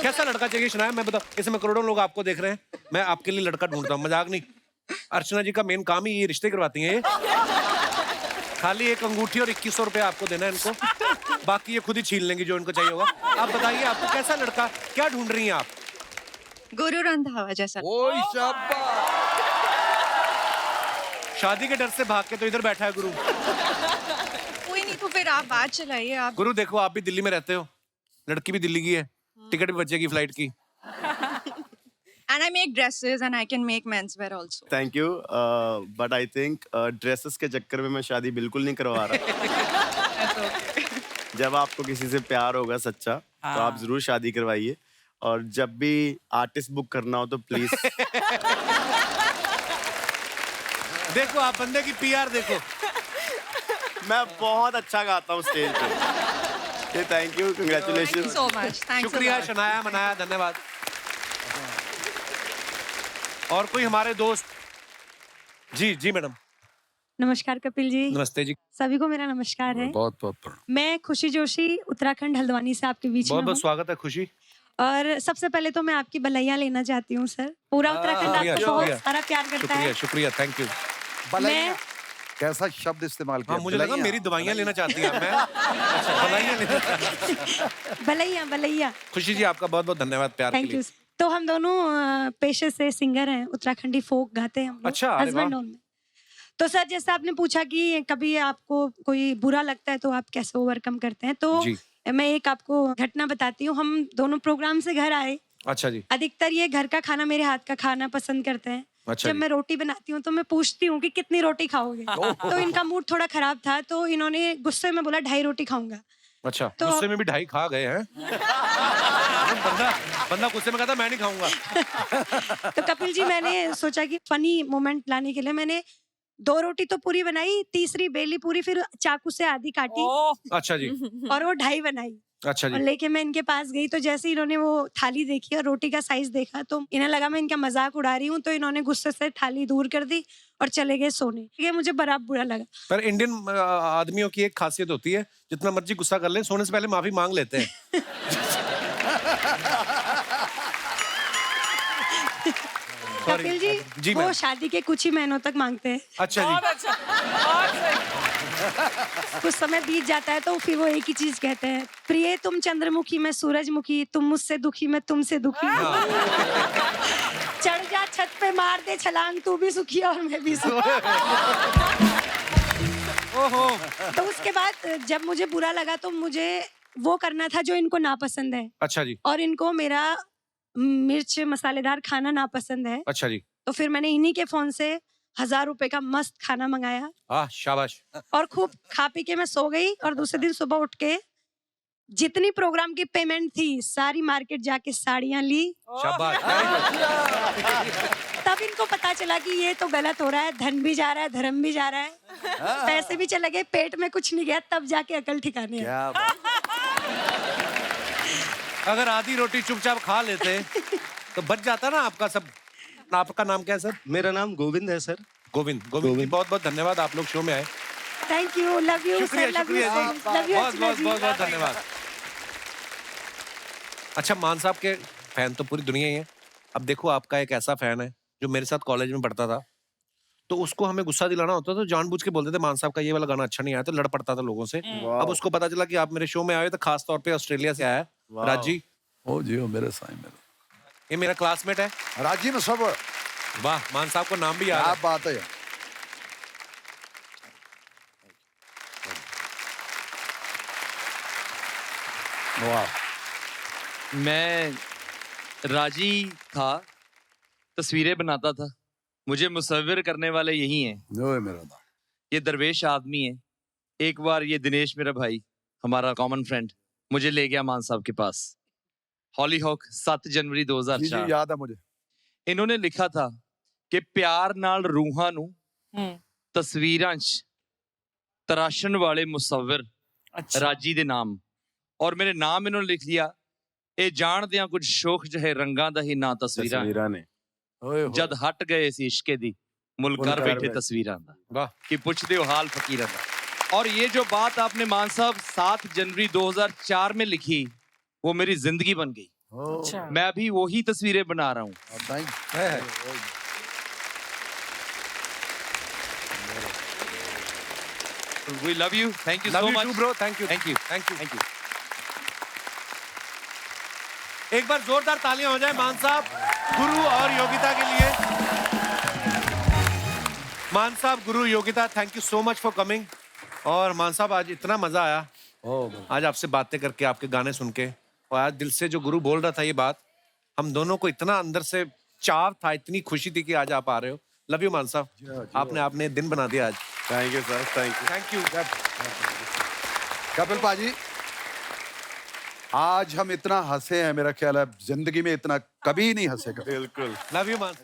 कैसा लड़का चाहिए शनाया? मैं बताऊं, इस समय करोड़ों लोग आपको देख रहे हैं, मैं आपके लिए लड़का ढूंढता हूँ, मजाक नहीं। अर्चना जी का मेन काम ही ये रिश्ते करवाती हैं ये। खाली एक अंगूठी और 2100 रुपया आपको देना है इनको, बाकी ये खुद ही छीन लेंगी जो इनको चाहिए होगा। आप बताइए आपको कैसा लड़का, क्या ढूंढ रही हैं आप? गुरु रंधावा जैसा। ओए शाबाश। शादी के डर से भाग के तो इधर बैठा है गुरु। कोई नहीं, तो फिर आप बात चलाइए। आप गुरु देखो, आप भी दिल्ली में रहते हो, लड़की भी दिल्ली की है, टिकट भी बचेगी फ्लाइट की। and I make dresses and I can make menswear also. Thank you, but I think dresses के चक्कर में मैं शादी बिल्कुल नहीं करवा रहा। जब आपको किसी से प्यार होगा सच्चा तो आप जरूर शादी करवाइए, और जब भी आर्टिस्ट बुक करना हो तो प्लीज। देखो आप बंदे की पीआर देखो। मैं बहुत अच्छा गाता हूँ स्टेज पे। Thank you, Thank you congratulation. so much. Thanks a शुक्रिया lot. शनाया मनाया, धन्यवाद। और कोई हमारे दोस्त? जी जी मैडम। नमस्कार कपिल जी। नमस्ते जी। सभी को मेरा नमस्कार है। बहुत बहुत प्रणाम। मैं खुशी जोशी उत्तराखंड हल्द्वानी से आपके बीच बहुत में बहुत हूँ। स्वागत है खुशी। और सबसे पहले तो मैं आपकी बधाइयाँ लेना चाहती हूँ सर। पूरा उत्तराखंड शुक्रिया, आपको शुक्रिया। बहुत सारा प्यार करता शुक्रिया है। शुक्रिया, थैंक यू। बलैया, कैसा शब्द इस्तेमाल किया? हाँ मुझे लगा बलैया। मेरी दवाइयाँ लेना चाहती हैं मैं। अच्छा, दवाइयाँ लेना चाहती हैं। भलैया भलैया। खुशी जी आपका बहुत बहुत धन्यवाद प्यार के थैंक लिए। यू। तो हम दोनों पेशे से सिंगर हैं, उत्तराखंडी फोक गाते हैं हम लोग, अच्छा, अरे हस्बैंड वाह। ऑन में। तो सर जैसे आपने पूछा कि कभी आपको कोई बुरा लगता है तो आप कैसे ओवरकम करते हैं, तो जी। मैं एक आपको घटना बताती हूँ। हम दोनों प्रोग्राम से घर आए। अच्छा जी। अधिकतर ये घर का खाना, मेरे हाथ का खाना पसंद करते हैं। अच्छा जब जी। मैं रोटी बनाती हूँ तो मैं पूछती हूँ कि कितनी रोटी खाओगे। तो इनका मूड थोड़ा खराब था, तो इन्होंने गुस्से में बोला 2.5 रोटी खाऊंगा। अच्छा, तो- गुस्से में भी 2.5 खा गए हैं। बंदा गुस्से में कहता मैं नहीं खाऊंगा। तो कपिल जी मैंने सोचा कि फनी मोमेंट लाने के लिए मैंने 2 रोटी तो पूरी बनाई, तीसरी बेली पूरी, फिर चाकू से आधी काटी अच्छा जी। और वो 2.5 बनाई अच्छा और जी। लेके मैं इनके पास गई। तो जैसे इन्होंने वो थाली देखी और रोटी का साइज देखा तो इन्हें लगा मैं इनका मजाक उड़ा रही हूँ, तो इन्होंने गुस्से से थाली दूर कर दी और चले गए सोने। ये मुझे बड़ा बुरा लगा। पर इंडियन आदमियों की एक खासियत होती है, जितना मर्जी गुस्सा कर ले, सोने से पहले माफी मांग लेते हैं। कपिल जी, जी वो मैम। शादी के कुछ ही महीनों तक मांगते हैं। अच्छा बहुत जी। अच्छा, बहुत सही। कुछ समय बीत जाता है तो फिर वो एक ही चीज कहते हैं, प्रिय तुम चंद्रमुखी मैं सूरजमुखी, तुम मुझसे दुखी मैं तुमसे दुखी। चढ़ जा छत पे मार दे छलांग, तू भी सुखी और मैं भी सुखी। ओहो। तो उसके बाद जब मुझे बुरा लगा तो मुझे वो करना था जो इनको नापसंद है, अच्छा जी। और इनको मेरा मिर्च मसालेदार खाना नापसंद है। अच्छा जी। तो फिर मैंने इन्हीं के फोन से 1000 रुपए का मस्त खाना मंगाया शाबाश। और खूब खा पी के मैं सो गई। और दूसरे दिन सुबह उठ के जितनी प्रोग्राम की पेमेंट थी सारी मार्केट जाके साड़ियां ली। शाबाश, very good। तब इनको पता चला कि ये तो गलत हो रहा है, धन भी जा रहा है, धर्म भी जा रहा है, पैसे भी चले गए, पेट में कुछ नहीं गया, तब जाके अकल ठिकाने आई। क्या बात। अगर आधी रोटी चुपचाप खा लेते तो बच जाता ना आपका सब। आपका नाम क्या है सर? मेरा नाम गोविंद है सर। गोविंद। गोविंद, बहुत बहुत धन्यवाद, आप लोग शो में आए। थैंक यू, लव यू शुक्रिया सर, लव यू, शुक्रिया जी, लव यू बहुत बहुत बहुत बहुत धन्यवाद। अच्छा, मान साहब के फैन तो पूरी दुनिया ही है। अब देखो आपका एक ऐसा फैन है जो मेरे साथ कॉलेज में पढ़ता था, तो उसको हमें गुस्सा दिलाना होता तो जानबूझ के बोलते थे मान साहब का ये वाला गाना अच्छा नहीं आया, तो लड़ पड़ता था लोगों से। अब उसको पता चला कि आप मेरे शो में आए तो खास तौर पे ऑस्ट्रेलिया से आया है। राज जी, ओ जी, ओ मेरे साईं मेरे। ये मेरा क्लासमेट है। राजी में सब। वाह, मान साहब को नाम भी याद क्या है। बात है। वाह। मैं राजी था, तस्वीरें बनाता था, मुझे मुसव्विर करने वाले यही हैं। ओए मेरा दा। ये दरवेश आदमी है। एक बार ये दिनेश मेरा भाई, हमारा कॉमन फ्रेंड, मुझे ले गया मान साहब के पास। हॉली हॉक 7 जनवरी जी जी 2004। याद है मुझे। इन्होंने लिखा था कि प्यार नाल रूहां नू तस्वीरां च तराशण वाले मुसव्विर राजी दे नाम, और मेरे नाम इन्होंने लिख लिया, ए जाणदियां कुछ शोख जहे रंगां दा ही ना तस्वीरां तस्वीरां ने ओए होए। जद हट गए सी इश्के दी मुल कर मुल कर बैठे बैठे। तस्वीरां दा वाह। कि पुछदे हो हाल फकीरां दा। और ये जो बात आपने मान साहब 7 जनवरी 2004 में लिखी, वो मेरी जिंदगी बन गई। अच्छा। मैं अभी वही तस्वीरें बना रहा हूँ। We love you, thank you love so you much too bro, thank you, thank you thank you. Thank you. एक बार जोरदार तालियां हो जाए मान साहब, गुरु और योगिता के लिए। मान साहब, गुरु, Yogita, thank you so much for coming. और मान साहब, आज इतना मजा आया आज आपसे बातें करके, आपके गाने सुन के, और आज दिल से जो गुरु बोल रहा था ये बात, हम दोनों को इतना अंदर से चाव था, इतनी खुशी थी कि आज आप आ रहे हो। लव यू मान साहब, आपने दिन बना दिया आज। Thank you sir, thank you. Kapil पाजी, आज हम इतना हंसे हैं, मेरा ख्याल है जिंदगी में इतना कभी नहीं हंसे कभी। बिल्कुल। लव यू मान